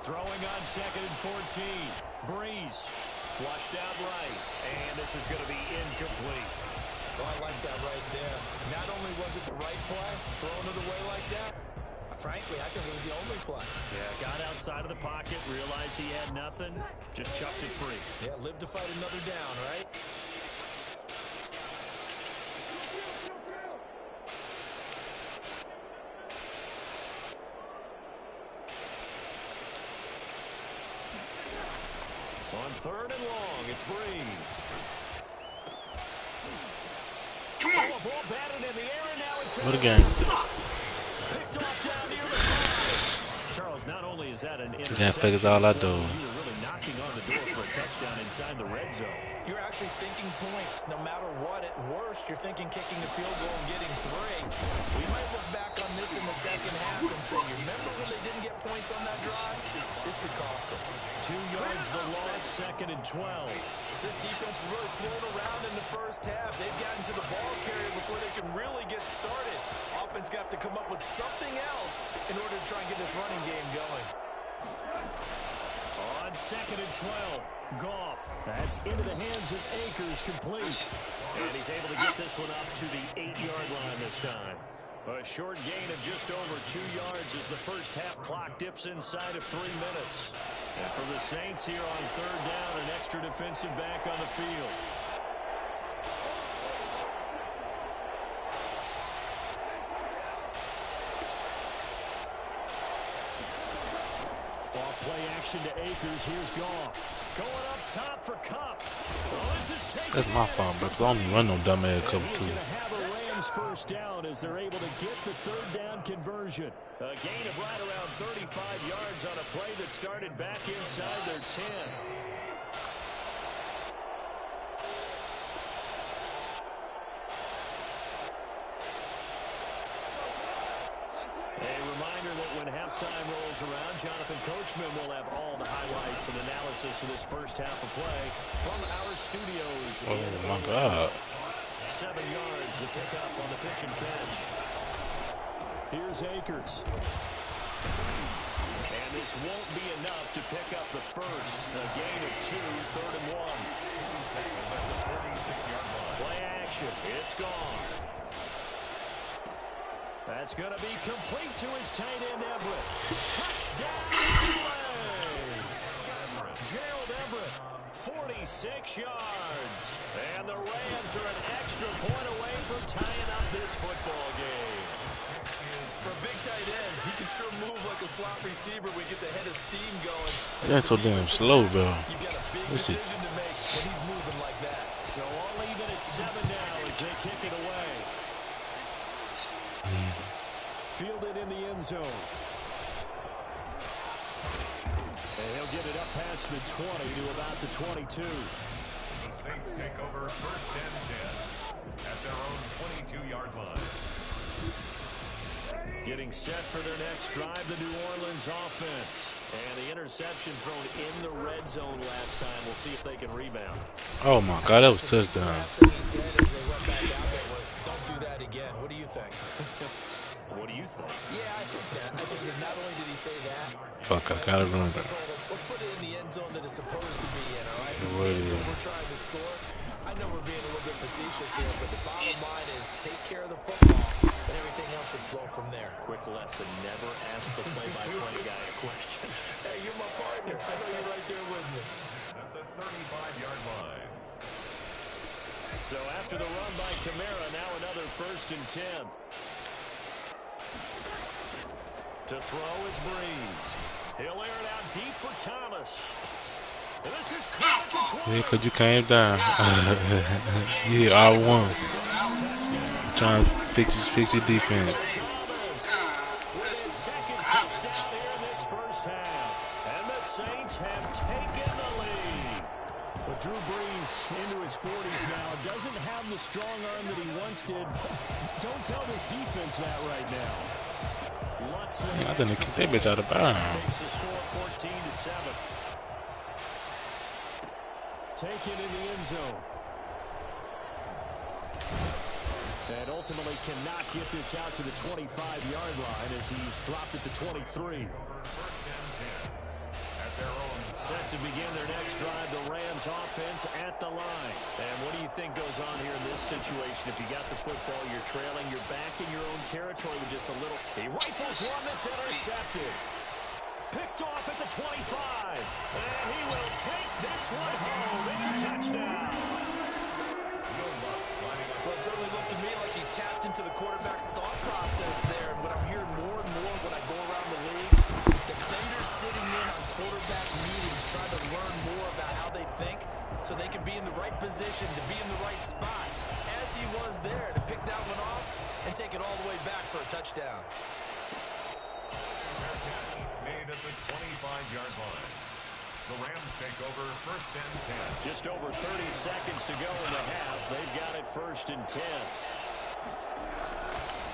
[SPEAKER 9] Throwing on second and 14. Breeze flushed out right. And this is going to be incomplete.
[SPEAKER 8] Oh, I like that right there. Not only was it the right play, throwing it away like that, frankly, I think it was the only play.
[SPEAKER 9] Yeah, got outside of the pocket, realized he had nothing, just chucked it free.
[SPEAKER 8] Yeah, live to fight another down, right?
[SPEAKER 9] On third and long, it's Breeze. Oh, a ball batted in the air, and now it's
[SPEAKER 12] what a game.
[SPEAKER 9] Picked off down near the 5. Charles, not only is that an interception,
[SPEAKER 12] that figures all I do.
[SPEAKER 9] You were really knocking on the door for a touchdown inside the red zone.
[SPEAKER 8] You're actually thinking points. No matter what, at worst, you're thinking kicking a field goal and getting 3. We might look back on this in the second half and say, you remember when they didn't get points on that drive? This could cost them.
[SPEAKER 9] 2 yards the loss, second and 12.
[SPEAKER 8] This defense is really thrown around in the first half. They've gotten to the ball carrier before they can really get started. Offense going to have to come up with something else in order to try and get this running game going.
[SPEAKER 9] On second and 12, Goff. That's into the hands of Akers, complete. And he's able to get this one up to the 8-yard line this time. A short gain of just over 2 yards as the first half clock dips inside of 3 minutes. And for the Saints here on third down, an extra defensive back on the field. Play action to Akers. Here's Goff. Going up top for Cup. Oh, this is taken.
[SPEAKER 12] That's my fault, but I don't run no dumb ass cover two.
[SPEAKER 9] Going to have a Rams first down as they're able to get the third down conversion. A gain of right around 35 yards on a play that started back inside their 10. A reminder that when halftime rolls around, Jonathan Coachman will have all the highlights and analysis of this first half of play from our studios.
[SPEAKER 12] Oh, my God.
[SPEAKER 9] 7 yards to pick up on the pitch and catch. Here's Akers. And this won't be enough to pick up the first. A gain of 2, third and 1. Play action. It's gone. That's going to be complete to his tight end, Everett. Touchdown, Gerald Everett, 46 yards. And the Rams are an extra point away from tying up this football game.
[SPEAKER 8] For a big tight end, he can sure move like a slot receiver when he gets a head of steam going.
[SPEAKER 12] That's so damn slow, bro.
[SPEAKER 8] You've got a big decision to make when he's moving like that.
[SPEAKER 9] So all even at 7 now as they kick it away. Fielded in the end zone. And he'll
[SPEAKER 6] get it up past the 20 to about the 22.
[SPEAKER 7] The Saints take over 1st and 10 at their own 22-yard line.
[SPEAKER 6] Getting set for their next drive, the New Orleans offense. And the interception thrown in the red zone last time. We'll see if they can rebound.
[SPEAKER 12] Oh my God, that was touchdown.
[SPEAKER 13] Last thing he said as they went back out there was, "Don't do that again." What do you think?
[SPEAKER 6] What do you think?
[SPEAKER 13] Yeah, I think that. I think that not only did he say that,
[SPEAKER 12] Fuck, I gotta remember.
[SPEAKER 13] I told him, let's put it in the end zone that it's supposed to be in, all right?
[SPEAKER 12] What
[SPEAKER 13] The end
[SPEAKER 12] is
[SPEAKER 13] zone
[SPEAKER 12] it?
[SPEAKER 13] we're trying to score. I know we're being a little bit facetious here, but the bottom line is take care of the football, and everything else should flow from there.
[SPEAKER 6] Quick lesson, never ask the play-by-play guy a question.
[SPEAKER 13] Hey, you're my partner. I know you're right there with me.
[SPEAKER 7] At the 35-yard line.
[SPEAKER 6] So after the run by Kamara, now another 1st and 10. To throw is Breeze. He'll air it out deep for Thomas. And this is caught at the 20.
[SPEAKER 12] Yeah, because you came down. Yeah, R1. Trying to fix your defense.
[SPEAKER 6] Thomas with his 2nd touchdown here in this first half. And the Saints have taken the lead. But Drew Brees, into his 40s now, doesn't have the strong arm that he once did. Don't tell this defense that right now. Lutz with
[SPEAKER 12] I think they kicked that bitch out of bounds.
[SPEAKER 6] makes the score 14-7. Taken in the end zone. And ultimately cannot get this out to the 25-yard line as he's dropped at the 23.
[SPEAKER 7] 1st and 10 at their own.
[SPEAKER 6] Set to begin their next drive, the Rams offense at the line. And what do you think goes on here in this situation? If you got the football, you're trailing, you're back in your own territory with just a little. He rifles one that's intercepted. Picked off at the 25. And he will take this one home. It's a touchdown.
[SPEAKER 13] Well, it certainly looked to me like he tapped into the quarterback's thought process there. And what I'm hearing more and more when I go around the league, defenders sitting in on quarterback meetings trying to learn more about how they think so they can be in the right position to be in the right spot. As he was there to pick that one off and take it all the way back for a touchdown.
[SPEAKER 7] Made at the 25-yard line. The Rams take over 1st and 10.
[SPEAKER 6] Just over 30 seconds to go in the half. They've got it 1st and 10.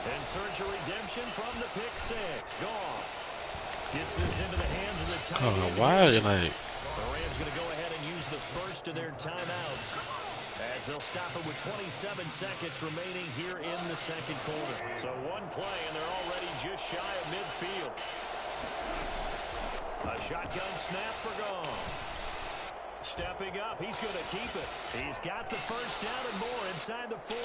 [SPEAKER 6] And search a redemption from the pick 6. Goff gets this into the hands of the tight end.
[SPEAKER 12] Oh, why? Like,
[SPEAKER 6] The Rams going to go ahead and use the first of their timeouts as they'll stop it with 27 seconds remaining here in the 2nd quarter. So one play, and they're already just shy of midfield. A shotgun snap for Goff. Stepping up, he's going to keep it. He's got the first down and more inside the 40.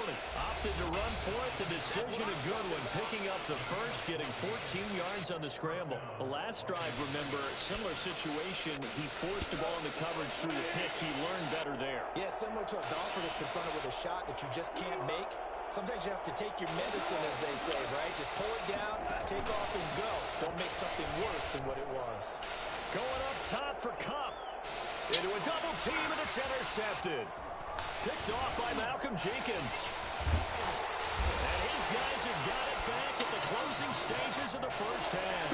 [SPEAKER 6] Opted to run for it. The decision a good one. Picking up the first, getting 14 yards on the scramble. The last drive, remember, similar situation. He forced the ball into coverage through the pick. He learned better there.
[SPEAKER 13] Yeah, similar to a golfer that's confronted with a shot that you just can't make. Sometimes you have to take your medicine, as they say, right? Just pull it down, take off, and go. Don't make something worse than what it was.
[SPEAKER 6] Going up top for Kupp. Into a double team, and it's intercepted. Picked off by Malcolm Jenkins. And his guys have got it back at the closing stages of the first half.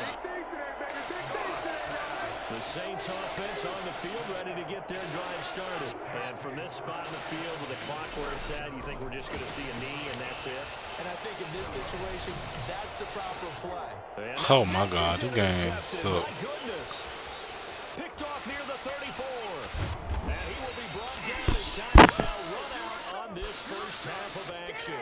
[SPEAKER 6] The Saints offense on the field ready to get their drive started. And from this spot in the field with the clock where it's at, you think we're just going to see a knee and that's it?
[SPEAKER 13] And I think in this situation, that's the proper play.
[SPEAKER 12] oh my God, the game sucks.
[SPEAKER 6] My goodness. Picked off near the 34. And he will be brought down as time is now run out on this first half of action.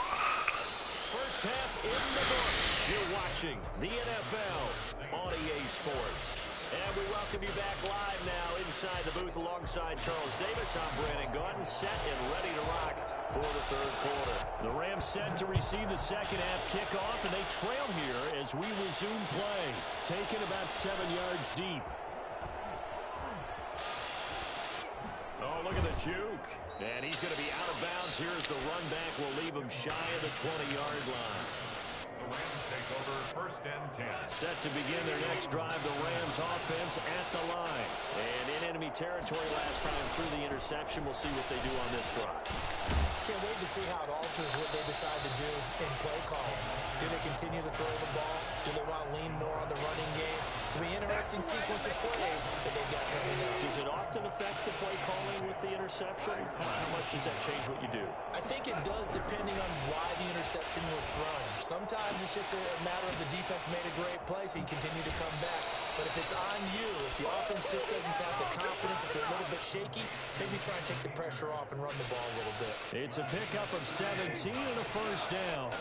[SPEAKER 6] First half in the books. You're watching the NFL on EA Sports. And we welcome you back live now inside the booth alongside Charles Davis. I'm Brandon Gordon, set and ready to rock for the 3rd quarter. The Rams set to receive the 2nd half kickoff, and they trail here as we resume play. Taken about 7 yards deep. Oh, look at the juke. And he's going to be out of bounds here as the run back will leave him shy of the 20-yard line.
[SPEAKER 7] The Rams take over 1st and 10.
[SPEAKER 6] Set to begin their next drive, the Rams offense at the line. And in enemy territory last time through the interception. We'll see what they do on this drive.
[SPEAKER 13] can't wait to see how it alters what they decide to do in play calling. Do they continue to throw the ball? Do they want to lean more on the running game? It'll be an interesting sequence of plays that they've got coming up.
[SPEAKER 9] Does it often affect the play calling with the interception? How much does that change what you do?
[SPEAKER 13] I think it does depending on why the interception was thrown. Sometimes it's just a matter of the defense made a great play, so you continue to come back. But if it's on you, if the offense just doesn't have the confidence, if they're a little bit shaky, maybe try and take the pressure off and run the ball a little bit.
[SPEAKER 9] It's a pickup of 17 and a first down.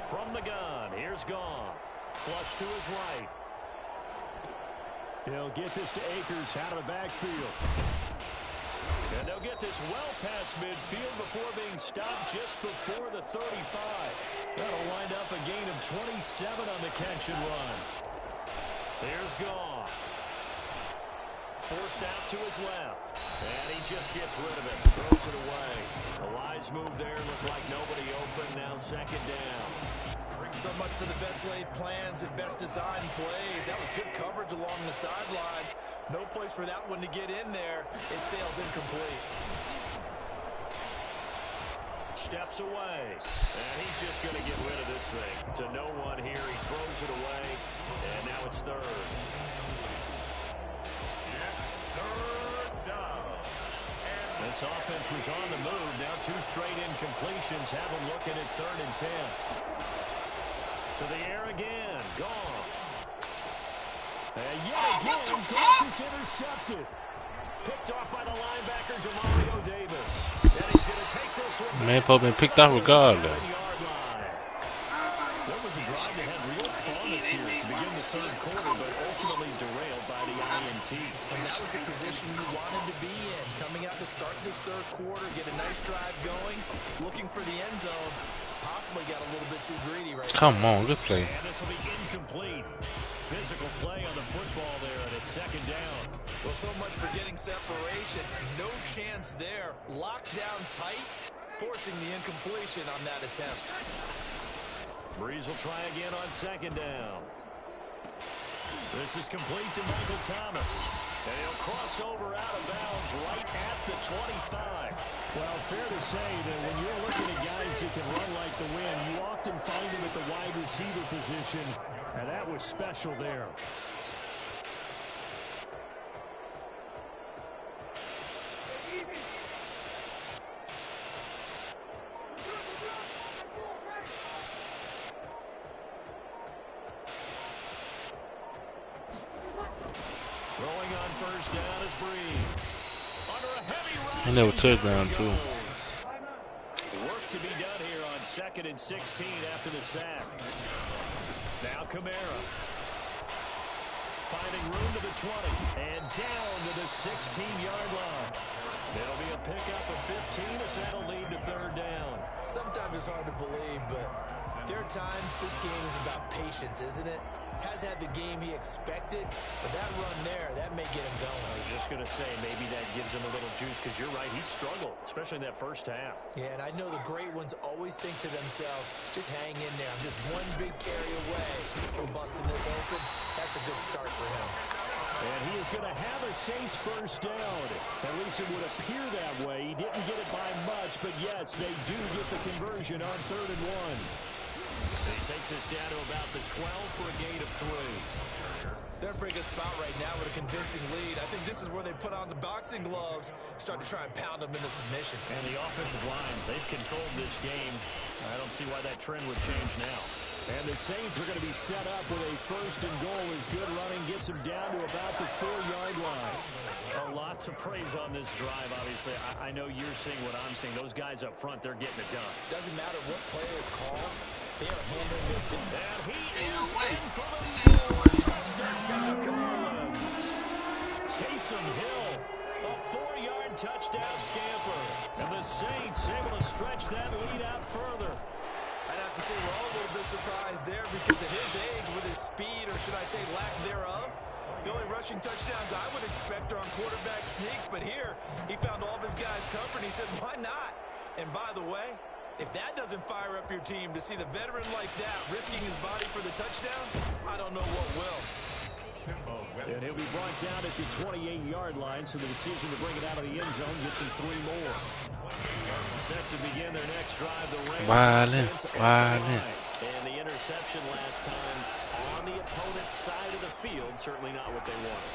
[SPEAKER 9] From the gun, here's Goff. Flush to his right. He'll get this to Akers out of the backfield. And they'll get this well past midfield before being stopped just before the 35. That'll wind up a gain of 27 on the catch and run. Here's Goff. Forced out to his left. And he just gets rid of it. Throws it away. A wise move there. Looked like nobody open. Now second down.
[SPEAKER 8] So much for the best laid plans and best design plays. That was good coverage along the sidelines. No place for that one to get in there. It sails incomplete.
[SPEAKER 9] Steps away. And he's just going to get rid of this thing. To no one here. He throws it away. And now it's third. This offense was on the move. Now two straight incompletions have them looking at 3rd and 10. To the air again. Goff. And yet again, Goff is intercepted. Picked off by the linebacker, Demario Davis. And he's going to take this one.
[SPEAKER 12] Man, Pope been picked off regardless.
[SPEAKER 9] That was a drive that had real promise here to begin the 3rd quarter, but ultimately derailed by the INT.
[SPEAKER 13] And that was the position you wanted to be in. Coming out to start this 3rd quarter, get a nice drive going, looking for the end zone. Possibly got a little bit too greedy right
[SPEAKER 12] Come on, good play.
[SPEAKER 9] And this will be incomplete. Physical play on the football there, and it's second down.
[SPEAKER 8] Well, so much for getting separation. No chance there. Locked down tight, forcing the incompletion on that attempt.
[SPEAKER 9] Breeze will try again on second down. This is complete to Michael Thomas. And he'll cross over out of bounds right at the 25. Well, fair to say that when you're looking at guys who can run like the wind, you often find them at the wide receiver position. And that was special there. Throwing on first down is Breeze. Under a heavy rush.
[SPEAKER 12] And they were touchdown too.
[SPEAKER 9] Work to be done here on 2nd and 16 after the sack. Now Kamara. Finding room to the 20 and down to the 16-yard line. It'll be a pickup of 15 as that'll lead to 3rd down.
[SPEAKER 13] Sometimes it's hard to believe, but there are times this game is about patience, isn't it? Has had the game he expected, but that run there, that may get him going.
[SPEAKER 9] I was just going to say, maybe that gives him a little juice, because you're right, he struggled, especially in that first half.
[SPEAKER 13] Yeah, and I know the great ones always think to themselves, just hang in there. I'm just one big carry away from busting this open. That's a good start for him.
[SPEAKER 9] And he is going to have a Saints first down. At least it would appear that way. He didn't get it by much, but yes, they do get the conversion on 3rd and 1. And he takes us down to about the 12 for a gain of 3.
[SPEAKER 8] They're in a pretty good spot right now with a convincing lead. I think this is where they put on the boxing gloves, start to try and pound them into submission.
[SPEAKER 9] And the offensive line, they've controlled this game. I don't see why that trend would change now. And the Saints are going to be set up with a 1st and goal as good running gets them down to about the 4-yard line. A lot to praise on this drive, obviously. I know you're seeing what I'm seeing. Those guys up front, they're getting it done.
[SPEAKER 13] Doesn't matter what play is called. They are handling their business.
[SPEAKER 9] And he is in for the score. Touchdown. Taysom Hill, a 4-yard touchdown scamper. And the Saints able to stretch that lead out further.
[SPEAKER 8] I'd have to say we're all a little bit surprised there because at his age, with his speed, or should I say lack thereof, the only rushing touchdowns I would expect are on quarterback sneaks. But here, he found all of his guys covered, and he said, why not? And by the way, if that doesn't fire up your team to see the veteran like that risking his body for the touchdown, I don't know what will.
[SPEAKER 6] And he'll be brought down at the 28-yard line, so the decision to bring it out of the end zone gets him 3 more. Set to begin their next drive, the Rams.
[SPEAKER 12] Wildin'.
[SPEAKER 6] And the interception last time on the opponent's side of the field, certainly not what they wanted.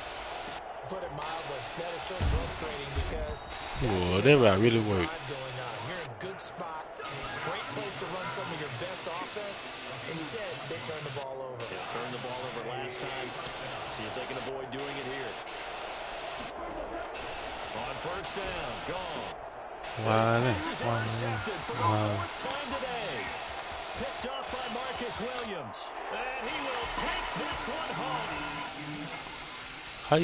[SPEAKER 13] Put it mildly, that is so frustrating because
[SPEAKER 12] that route really worked.
[SPEAKER 13] You're in a good spot, great place to run some of your best offense. Instead, they turn the ball over.
[SPEAKER 6] Yeah, turned the ball over last time. See if they can avoid doing it here. On first down, gone. Intercepted for the 4th time today. Picked up by Marcus Williams, and he will take this one home.
[SPEAKER 12] How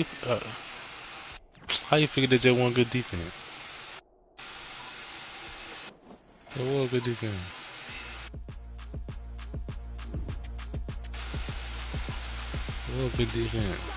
[SPEAKER 12] you figure that just one good defense? It was good defense. It was good defense.